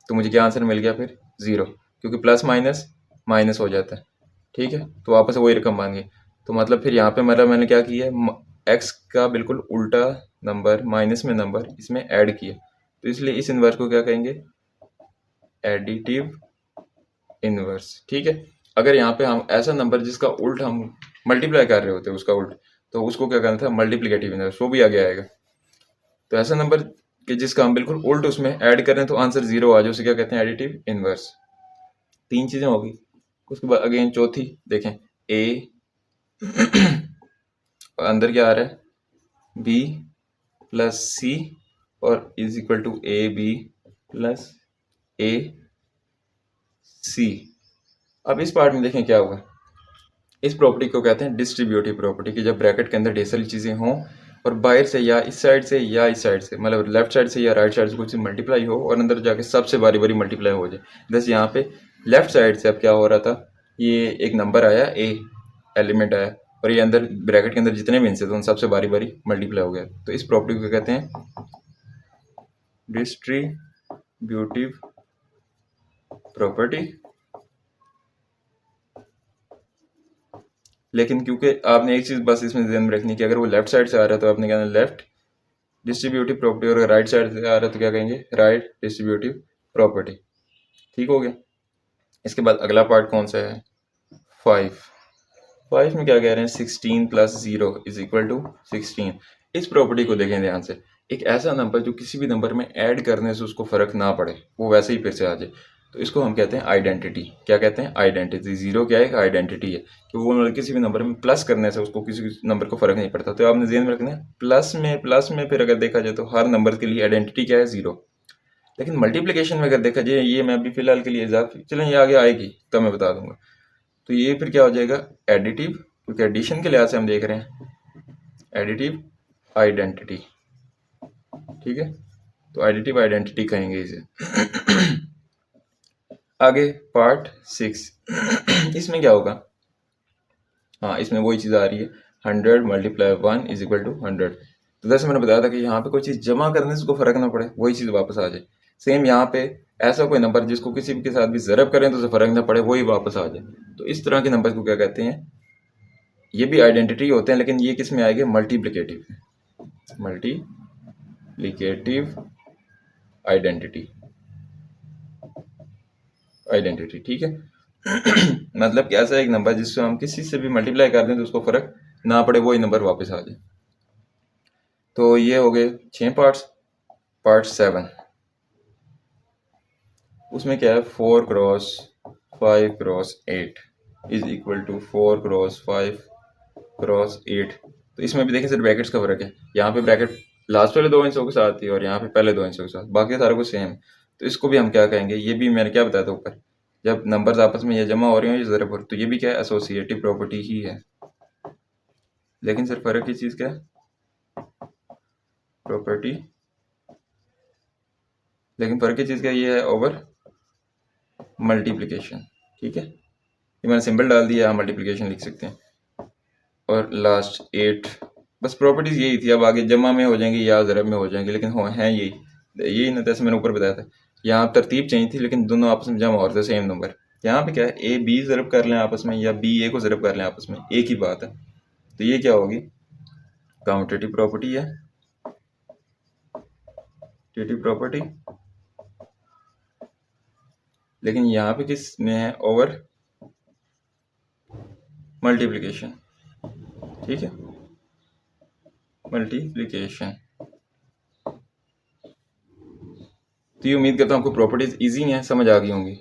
तो मुझे क्या आंसर मिल गया फिर, 0। क्योंकि प्लस माइनस माइनस हो जाता है, ठीक है, तो वापस वही रकम बन गई। तो मतलब फिर यहाँ पे मतलब मैंने क्या किया है, एक्स का बिल्कुल उल्टा नंबर माइनस में नंबर इसमें ऐड किया, तो इसलिए इस इन्वर्स को क्या कहेंगे, एडिटिव इनवर्स, ठीक है। अगर यहाँ पे हम ऐसा नंबर जिसका उल्ट हम मल्टीप्लाई कर रहे होते हैं उसका उल्ट, तो उसको क्या करना था, मल्टीप्लिकेटिव इनवर्स, वो भी आगे आएगा। तो ऐसा नंबर कि जिसका हम बिल्कुल उल्ट उसमें ऐड करें तो आंसर जीरो आ जाए, उसे क्या कहते हैं, एडिटिव इनवर्स। तीन चीजें होगी। उसके बाद अगेन चौथी देखें, ए अंदर क्या आ रहा है, बी प्लस सी और is equal to A B plus A C. अब इस पार्ट में देखें क्या होगा, इस प्रॉपर्टी को कहते हैं डिस्ट्रीब्यूटिव प्रॉपर्टी, कि जब ब्रैकेट के अंदर ढेर सारी चीज़ें हों और बाहर से या इस साइड से या इस साइड से, मतलब लेफ्ट साइड से या राइट साइड से कुछ मल्टीप्लाई हो और अंदर जाके सबसे बारी बारी मल्टीप्लाई हो जाए। जैसे यहाँ पे लेफ्ट साइड से अब क्या हो रहा था, ये एक नंबर आया ए, एलिमेंट आया, और ये अंदर ब्रैकेट के अंदर जितने भी हिस्से थे उन सबसे बारी बारी मल्टीप्लाई हो गया। तो इस प्रॉपर्टी को कहते हैं डिस्ट्रीब्यूटिव प्रॉपर्टी। लेकिन क्योंकि आपने एक चीज़ बस इसमें ध्यान में रखनी कि अगर वो लेफ्ट साइड से आ रहा है तो आपने कहना लेफ्ट डिस्ट्रीब्यूटिव प्रॉपर्टी, और अगर राइट साइड से आ रहा है तो क्या कहेंगे, राइट डिस्ट्रीब्यूटिव प्रॉपर्टी। ठीक हो गया। इसके बाद अगला पार्ट कौन सा है, 5। 5 में क्या कह रहे हैं, 16 प्लस 0 इज इक्वल टू 16। इस प्रॉपर्टी को देखें ध्यान से, एक ऐसा नंबर जो किसी भी नंबर में ऐड करने से उसको फर्क ना पड़े, वो वैसे ही फिर से आ जाए, तो इसको हम कहते हैं आइडेंटिटी। क्या कहते हैं, आइडेंटिटी। जीरो क्या है, एक आइडेंटिटी है कि वो मतलब किसी भी नंबर में प्लस करने से उसको किसी नंबर को फर्क नहीं पड़ता। तो आपने ध्यान में रखना है प्लस में फिर अगर देखा जाए तो हर नंबर के लिए आइडेंटिटी क्या है, जीरो। लेकिन मल्टीप्लिकेशन में अगर देखा जाए, ये मैं अभी फिलहाल के लिए इजाफी, चलें ये आगे आएगी तब मैं बता दूंगा, तो ये फिर क्या हो जाएगा, एडिटिव, क्योंकि एडिशन के लिहाज से हम देख रहे हैं, एडिटिव आइडेंटिटी। ठीक है, तो एडिटिव आइडेंटिटी कहेंगे इसे। आगे पार्ट 6 इसमें क्या होगा, हाँ इसमें वही चीज़ आ रही है, 100 मल्टीप्लाई 1 इज इक्वल टू 100। तो जैसे मैंने बताया था कि यहाँ पे कोई चीज़ जमा करने से उसको फर्क ना पड़े, वही चीज़ वापस आ जाए। सेम यहाँ पे ऐसा कोई नंबर जिसको किसी भी के साथ भी ज़रब करें तो उसे फर्क ना पड़े, वही वापस आ जाए। तो इस तरह के नंबर को क्या कहते हैं, ये भी आइडेंटिटी होते हैं, लेकिन ये किस में आएंगे, मल्टीप्लिकेटिव, मल्टीप्लिकेटिव आइडेंटिटी, आइडेंटिटी। ठीक है मतलब कि ऐसा एक नंबर जिससे हम किसी से भी मल्टीप्लाई कर दें तो उसको फर्क ना पड़े, वही नंबर वापस आ जाए। तो ये हो गए 6 पार्ट्स। पार्ट 7 उसमें क्या है, 4 cross 5 cross 8 is equal to 4 cross 5 cross 8। तो इसमें भी देखें सिर्फ ब्रैकेट्स का फर्क है, यहाँ पे ब्रैकेट लास्ट वाले 2 हिस्सों के साथ ही और यहाँ पे पहले 2 हिस्सों के साथ, बाकी सारा कुछ सेम। तो इसको भी हम क्या कहेंगे, ये भी मैंने क्या बताया था ऊपर, जब नंबर्स आपस में ये जमा हो रहे हो ये ज़रब हो रहे, तो ये भी क्या है, एसोसिएटिव प्रॉपर्टी ही है। लेकिन सिर्फ फर्क की चीज़ क्या है, प्रॉपर्टी, लेकिन फर्क की चीज़ क्या ये है, ओवर मल्टीप्लिकेशन। ठीक है, ये मैंने सिंबल डाल दिया, आप मल्टीप्लिकेशन लिख सकते हैं। और लास्ट 8, बस प्रॉपर्टीज यही थी। अब आगे जमा में हो जाएंगी या ज़रब में हो जाएंगी, लेकिन हो हैं यही ना, जैसे मैंने ऊपर बताया था, यहाँ तरतीब चाहिए थी लेकिन दोनों आपस में जमा हो रहे थे सेम नंबर। यहाँ पे क्या है, ए बी ज़रब कर लें आपस में या बी ए को ज़रब कर लें आपस में, एक ही बात है। तो ये क्या होगी, काउंटेटिव प्रॉपर्टी है, काउंटेटिव प्रॉपर्टी। लेकिन यहाँ पे किस में है, ओवर मल्टीप्लिकेशन। ठीक है, मल्टीप्लिकेशन। तो ये उम्मीद करता हूँ आपको प्रॉपर्टीज इजी हैं, समझ आ गई होंगी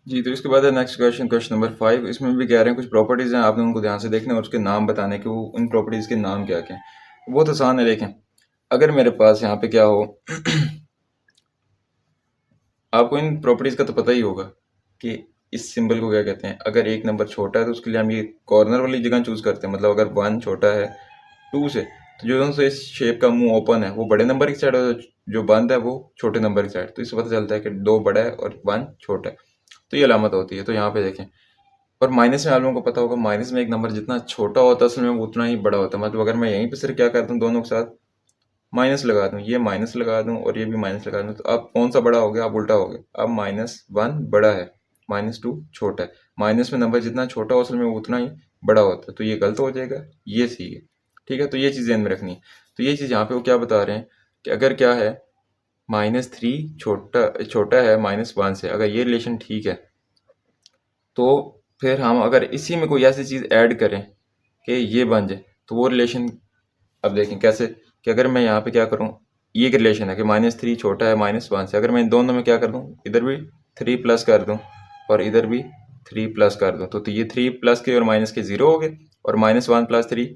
जी। तो इसके बाद है नेक्स्ट क्वेश्चन, क्वेश्चन नंबर 5। इसमें भी कह रहे हैं कुछ प्रॉपर्टीज हैं, आपने उनको ध्यान से देखना और उसके नाम बताने कि वो इन प्रॉपर्टीज के नाम क्या क्या हैं। बहुत आसान है। देखें, अगर मेरे पास यहाँ पे क्या हो आपको इन प्रॉपर्टीज का तो पता ही होगा कि इस सिंबल को क्या कहते हैं। अगर एक नंबर छोटा है तो उसके लिए हम ये कॉर्नर वाली जगह चूज करते हैं, मतलब अगर 1 छोटा है 2 से, तो जो से इस शेप का मुंह ओपन है वो बड़े नंबर की साइड और जो बंद है वो छोटे नंबर की साइड। तो इससे पता चलता है कि 2 बड़ा है और 1 छोटा है, तो ये अलामत होती है। तो यहाँ पे देखें, और माइनस में आप लोगों को पता होगा, माइनस में एक नंबर जितना छोटा होता है असल में वो उतना ही बड़ा होता है। मतलब अगर मैं यहीं पे सिर्फ क्या करता हूँ, दोनों के साथ माइनस लगा दूँ, ये माइनस लगा दूँ और ये भी माइनस लगा दूँ, तो अब कौन सा बड़ा हो गया? अब उल्टा हो गया। अब -1 बड़ा है, -2 छोटा है। माइनस में नंबर जितना छोटा हो असल में वो उतना ही बड़ा होता है, तो ये गलत हो जाएगा, ये सही है। ठीक है, तो ये चीज़ ध्यान में रखनी है। तो ये चीज़ यहाँ पे वो क्या बता रहे हैं कि अगर क्या है -3 छोटा है -1 से, अगर ये रिलेशन ठीक है तो फिर हम अगर इसी में कोई ऐसी चीज़ ऐड करें कि ये बन जाए तो वो रिलेशन, अब देखें कैसे कि अगर मैं यहाँ पे क्या करूँ, ये एक रिलेशन है कि -3 छोटा है -1 से, अगर मैं इन दोनों में क्या कर दूँ, इधर भी 3 प्लस कर दूँ और इधर भी 3 प्लस कर दूँ, तो ये 3 प्लस के और माइनस के 0 हो गए और -1 + 3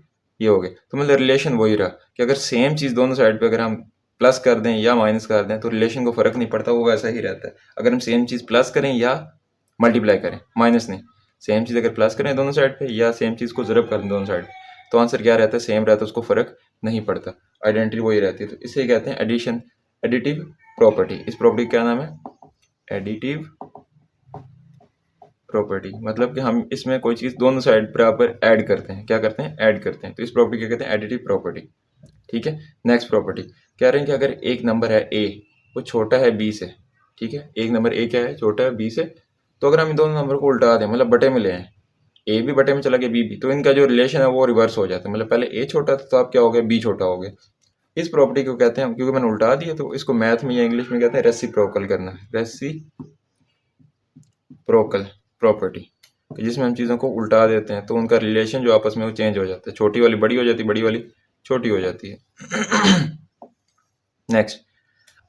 ये हो गए। तो मतलब रिलेशन वही रहा कि अगर सेम चीज़ दोनों साइड पे अगर हम प्लस कर दें या माइनस कर दें तो रिलेशन को फ़र्क नहीं पड़ता, वो वैसा ही रहता है। अगर हम सेम चीज़ प्लस करें या मल्टीप्लाई करें, माइनस नहीं, सेम चीज़ अगर प्लस करें दोनों साइड पे या सेम चीज़ को ज़रब कर दें दोनों साइड, तो आंसर क्या रहता है? सेम रहता है, उसको फ़र्क नहीं पड़ता, आइडेंटिटी वही रहती है। तो इसे कहते हैं एडिशन, एडिटिव प्रॉपर्टी। इस प्रॉपर्टी का क्या नाम है? Additive property. मतलब कि हम इसमें कोई चीज़ दोनों साइड बराबर ऐड करते हैं। क्या करते हैं? ऐड करते हैं। तो इस प्रॉपर्टी क्या कहते हैं? Additive property. ठीक है, नेक्स्ट प्रॉपर्टी कह रहे हैं कि अगर एक नंबर है ए, वो छोटा है बी से, ठीक है, एक नंबर ए क्या है? छोटा है बी से, तो अगर हम इन दोनों नंबर को उल्टा दें, मतलब बटे में ले आए, ए भी बटे में चला गया बी भी, तो इनका जो रिलेशन है वो रिवर्स हो जाता है। मतलब पहले ए छोटा था तो अब क्या हो गया? बी छोटा हो गया। इस प्रॉपर्टी को कहते हैं, क्योंकि मैंने उल्टा दिया तो इसको मैथ में या इंग्लिश में कहते हैं रेसिप्रोकल करना, रेसिप्रोकल प्रॉपर्टी, जिसमें हम चीज़ों को उल्टा देते हैं तो उनका रिलेशन जो आपस में वो चेंज हो जाता है, छोटी वाली बड़ी हो जाती है, बड़ी वाली छोटी हो जाती है। नेक्स्ट,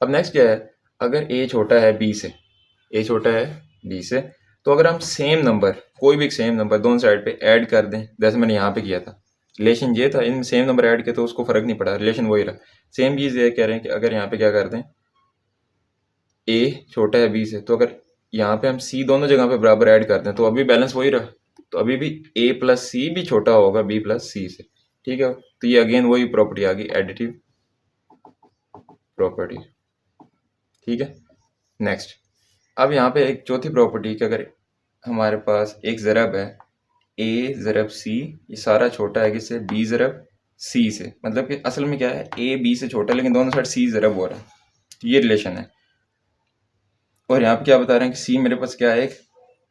अब नेक्स्ट क्या है? अगर ए छोटा है बी से, ए छोटा है बी से, तो अगर हम सेम नंबर, कोई भी सेम नंबर दोनों साइड पे ऐड कर दें, जैसे मैंने यहाँ पे किया था, रिलेशन ये था, इन सेम नंबर ऐड किया तो उसको फ़र्क नहीं पड़ा, रिलेशन वही रहा। सेम चीज़ ये कह रहे हैं कि अगर यहाँ पे क्या कर दें, ए छोटा है बी से, तो अगर यहाँ पे हम सी दोनों जगह पे बराबर ऐड कर दें तो अभी बैलेंस वही रहा, तो अभी भी ए प्लस सी भी छोटा होगा बी प्लस सी से। ठीक है, तो ये अगेन वही प्रॉपर्टी आ गई, एडिटिव प्रॉपर्टी। ठीक है, नेक्स्ट, अब यहाँ पे एक चौथी प्रॉपर्टी कि अगर हमारे पास एक ज़रब है ए ज़रब सी, ये सारा छोटा है किससे? बी ज़रब सी से, मतलब कि असल में क्या है, ए बी से छोटा है लेकिन दोनों साइड सी ज़रब हो रहा है, तो ये रिलेशन है। और यहाँ पे क्या बता रहे हैं कि सी मेरे पास क्या है? एक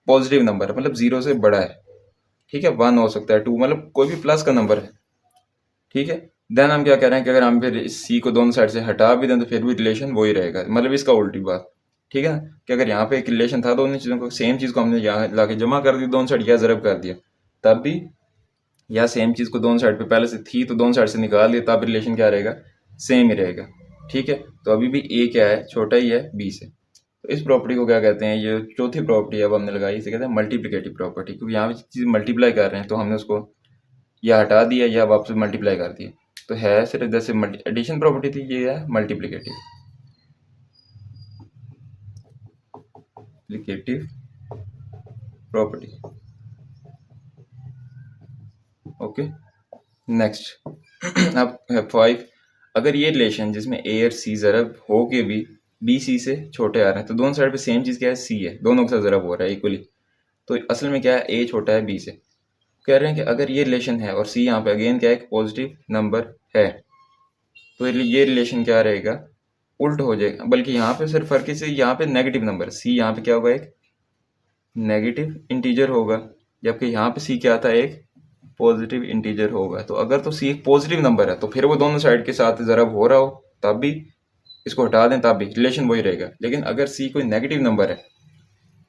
पॉजिटिव नंबर है, मतलब 0 से बड़ा है। ठीक है, 1 हो सकता है, 2, मतलब कोई भी प्लस का नंबर है। ठीक है, देन हम क्या कह रहे हैं कि अगर हम फिर इस सी को दोनों साइड से हटा भी दें तो फिर भी रिलेशन वही रहेगा, मतलब इसका उल्टी बात। ठीक है ना, कि अगर यहाँ पे एक रिलेशन था दोनों चीज़ों को, सेम चीज़ को हमने यहाँ ला के जमा कर दी दोनों साइड या ज़रब कर दिया तब भी, या सेम चीज़ को दोनों साइड पे पहले से थी तो दोनों साइड से निकाल दिया तब रिलेशन क्या रहेगा? सेम ही रहेगा। ठीक है, तो अभी भी ए क्या है? छोटा ही है बी से। तो इस प्रॉपर्टी को क्या कहते हैं? ये चौथी प्रॉपर्टी अब हमने लगाई, इसे कहते हैं मल्टीप्लिकेटिव प्रॉपर्टी, क्योंकि यहाँ पे चीज़ मल्टीप्लाई कर रहे हैं तो हमने उसको या हटा दिया या वापस मल्टीप्लाई कर दिया, तो है सिर्फ जैसे एडिशन प्रॉपर्टी थी, ये है मल्टीप्लिकेटिव प्रॉपर्टी। ओके, नेक्स्ट अब है 5, अगर ये रिलेशन जिसमें ए और सी ज़रब हो के भी बी सी से छोटे आ रहे हैं, तो दोनों साइड पे सेम चीज़ क्या है? सी है, दोनों के साथ ज़रब हो रहा है इक्वली, तो असल में क्या है? ए छोटा है बी से। कह रहे हैं कि अगर ये रिलेशन है और सी यहाँ पे अगेन क्या है? एक पॉजिटिव नंबर है, तो ये रिलेशन क्या रहेगा? उल्ट हो जाएगा, बल्कि यहाँ पे सिर्फ फर्क से यहाँ पे नेगेटिव नंबर, सी यहाँ पे क्या होगा? एक नेगेटिव इंटीजर होगा, जबकि यहाँ पे सी क्या था? एक पॉजिटिव इंटीजर होगा। तो अगर तो सी एक पॉजिटिव नंबर है तो फिर वो दोनों साइड के साथ ज़रब हो रहा हो तब भी, इसको हटा दें तब भी रिलेशन वही रहेगा। लेकिन अगर सी कोई नेगेटिव नंबर है,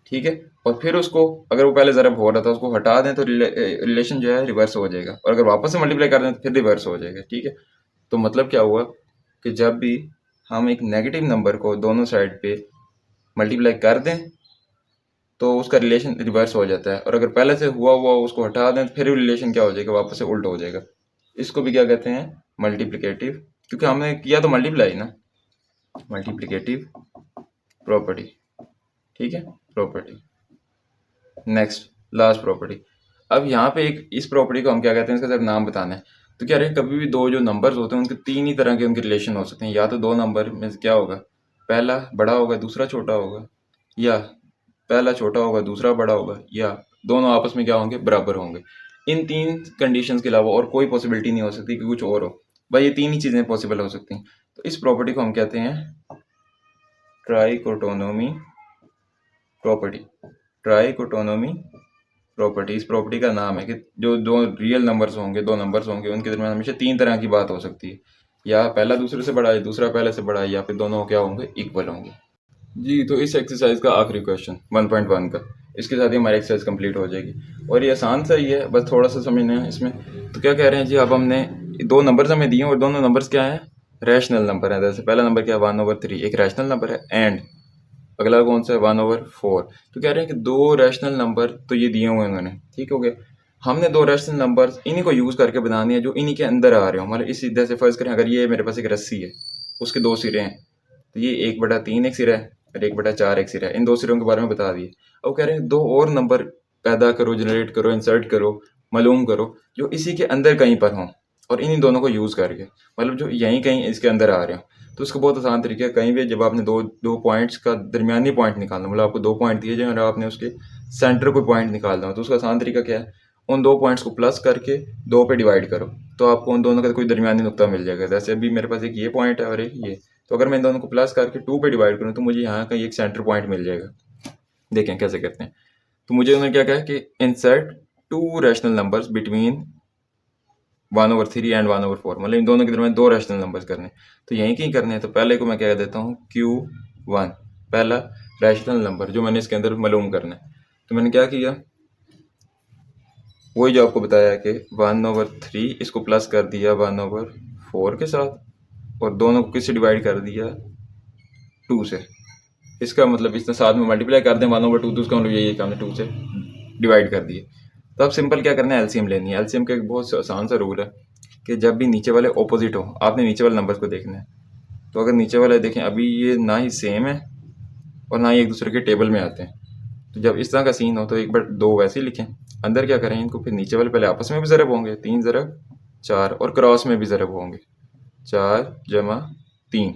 ठीक है, और फिर उसको अगर वो पहले ज़रब हो रहा था उसको हटा दें तो रिलेशन जो है रिवर्स हो जाएगा, और अगर वापस से मल्टीप्लाई कर दें तो फिर रिवर्स हो जाएगा। ठीक है, तो मतलब क्या हुआ कि जब भी हम एक नेगेटिव नंबर को दोनों साइड पे मल्टीप्लाई कर दें तो उसका रिलेशन रिवर्स हो जाता है, और अगर पहले से हुआ हुआ उसको हटा दें तो फिर रिलेशन क्या हो जाएगा? वापस से उल्टा हो जाएगा। इसको भी क्या कहते हैं? मल्टीप्लिकेटिव, क्योंकि हमने किया तो मल्टीप्लाई ना, मल्टीप्लिकेटिव प्रॉपर्टी। ठीक है, प्रॉपर्टी। Next, last property. अब यहाँ पे एक इस प्रॉपर्टी को हम क्या कहते हैं? इसका सिर्फ नाम बताना है। तो क्या रहे, कभी भी दो जो नंबर्स होते हैं उनके तीन ही तरह के उनके रिलेशन हो सकते हैं, या तो दो नंबर में क्या होगा? पहला बड़ा होगा दूसरा छोटा होगा, या पहला छोटा होगा दूसरा बड़ा होगा, या दोनों आपस में क्या होंगे? बराबर होंगे। इन तीन कंडीशंस के अलावा और कोई पॉसिबिलिटी नहीं हो सकती कि कुछ और हो। भाई ये तीन ही चीज़ें पॉसिबल हो सकती हैं। तो इस प्रॉपर्टी को हम कहते हैं ट्राइकोटोनोमी प्रॉपर्टी। ट्राइकोटोनोमी प्रॉपर्टी, इस प्रॉपर्टी का नाम है कि जो दो रियल नंबर्स होंगे, दो नंबर्स होंगे, उनके दरमियान हमेशा तीन तरह की बात हो सकती है, या पहला दूसरे से बड़ा है, दूसरा पहले से बड़ा है, या फिर दोनों क्या होंगे, इक्वल होंगे। जी, तो इस एक्सरसाइज का आखिरी क्वेश्चन 1.1 का, इसके साथ ही हमारी एक्सरसाइज कंप्लीट हो जाएगी। और ये आसान सा ही है, बस थोड़ा सा समझना है इसमें। तो क्या कह रहे हैं जी, अब हमने दो नंबर्स हमें दिए और दोनों नंबर्स क्या हैं, रैशनल नंबर है। जैसे पहला नंबर क्या है 1/3, एक रैशनल नंबर है, एंड अगला कौन सा है 1/4। तो कह रहे हैं कि दो रैशनल नंबर तो ये दिए हुए हैं उन्होंने, ठीक हो गया। हमने दो रैशनल नंबर इन्हीं को यूज़ करके बनानी है जो इन्हीं के अंदर आ रहे हो। मतलब इस सीधे से फर्ज करें, अगर ये मेरे पास एक रस्सी है, उसके दो सिरे हैं, तो ये 1/3 एक सिरा है और 1/4 एक सिरा है। इन दो सिरों के बारे में बता दिए। अब कह रहे हैं दो और नंबर पैदा करो, जनरेट करो, इंसर्ट करो, मालूम करो जो इसी के अंदर कहीं पर हों, और इन्हीं दोनों को यूज़ करके, मतलब जो यहीं कहीं इसके अंदर आ रहे हो। तो उसका बहुत आसान तरीका है, कहीं भी जब आपने दो दो पॉइंट्स का दरमियानी पॉइंट निकालना, मतलब आपको दो पॉइंट दिए जाए और आपने उसके सेंटर को पॉइंट निकालना हो, तो उसका आसान तरीका क्या है, उन दो पॉइंट्स को प्लस करके दो पे डिवाइड करो, तो आपको उन दोनों का कोई दरमियानी नुक्ता मिल जाएगा। जैसे अभी मेरे पास एक ये पॉइंट है और एक ये, तो अगर मैं इन दोनों को प्लस करके 2 पे डिवाइड करूँ तो मुझे यहाँ कहीं एक सेंटर पॉइंट मिल जाएगा। देखें कैसे करते हैं। तो मुझे उन्होंने क्या कहा कि insert to rational numbers between 1/3 and 1/4, मतलब इन दोनों के दरमियान दो रैशनल नंबर्स करने। तो यहीं कहीं करने हैं, तो पहले को मैं क्या देता हूँ Q1, पहला रैशनल नंबर जो मैंने इसके अंदर मालूम करना है। तो मैंने क्या किया, वही जो आपको बताया कि 1/3 इसको प्लस कर दिया 1/4 के साथ, और दोनों को किससे डिवाइड कर दिया, 2 से। इसका मतलब इसने साथ में मल्टीप्लाई कर दें 1/2, तो उसका मतलब यही है कि हमने 2 से डिवाइड कर दिए। तो अब सिंपल क्या करना है, एलसीएम लेनी है। एलसीएम का एक बहुत आसान सा रूल है कि जब भी नीचे वाले ऑपोजिट हो, आपने नीचे वाले नंबर्स को देखना है। तो अगर नीचे वाले देखें, अभी ये ना ही सेम है और ना ही एक दूसरे के टेबल में आते हैं, तो जब इस तरह का सीन हो तो एक बार दो वैसे ही लिखें, अंदर क्या करें इनको, फिर नीचे वाले पहले आपस में भी ज़रब होंगे, 3 ज़रब 4, और क्रॉस में भी ज़रब होंगे, 4 जमा 3।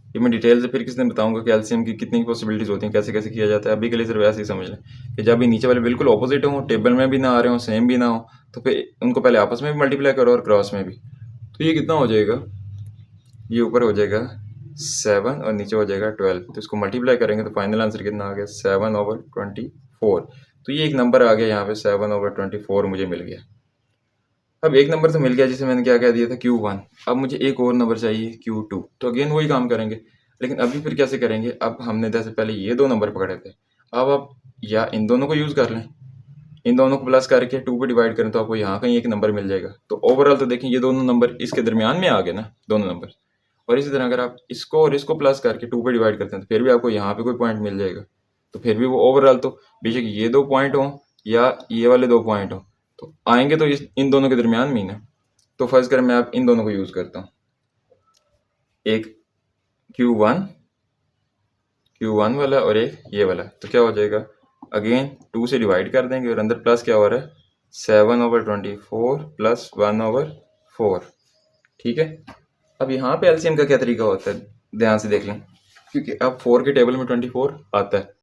ये मैं डिटेल से फिर किसी दिन बताऊंगा कि एलसीएम की कितनी पॉसिबिलिटीज़ होती हैं, कैसे कैसे किया जाता है। अभी के लिए सिर्फ ऐसे ही समझ लें कि जब भी नीचे वाले बिल्कुल ऑपोजिट हों, टेबल में भी ना आ रहे हों, सेम भी ना हो, तो फिर उनको पहले आपस में भी मल्टीप्लाई करो और क्रॉस में भी। तो ये कितना हो जाएगा, ये ऊपर हो जाएगा 7 और नीचे हो जाएगा 12। तो इसको मल्टीप्लाई करेंगे तो फाइनल आंसर कितना आ गया, 7/24। तो ये एक नंबर आ गया यहाँ पे 7/24 मुझे मिल गया। अब एक नंबर तो मिल गया जिसे मैंने क्या कह दिया था Q1। अब मुझे एक और नंबर चाहिए Q2। तो अगेन वही काम करेंगे, लेकिन अभी फिर कैसे करेंगे, अब हमने जैसे पहले ये दो नंबर पकड़े थे, अब आप या इन दोनों को यूज़ कर लें, इन दोनों को प्लस करके 2 पे डिवाइड करें तो आपको यहाँ कहीं एक नंबर मिल जाएगा। तो ओवरऑल तो देखें ये दोनों नंबर इसके दरमियान में आ गए ना, दोनों नंबर। और इसी तरह अगर आप इसको और इसको प्लस करके 2 पे डिवाइड करते हैं तो फिर भी आपको यहाँ पे कोई पॉइंट मिल जाएगा। तो फिर भी वो ओवरऑल तो बेशक ये दो पॉइंट हों या ये वाले दो पॉइंट हों, तो आएंगे तो इन दोनों के दरमियान में ही ना। तो फर्ज करें मैं आप इन दोनों को यूज़ करता हूँ, एक Q1 वाला और एक ये वाला। तो क्या हो जाएगा, अगेन 2 से डिवाइड कर देंगे और अंदर प्लस क्या हो रहा है, 7/24 प्लस 1/4। ठीक है। अब यहाँ पे एलसीएम का क्या तरीका होता है, ध्यान से देख लें, क्योंकि अब 4 के टेबल में 24 आता है।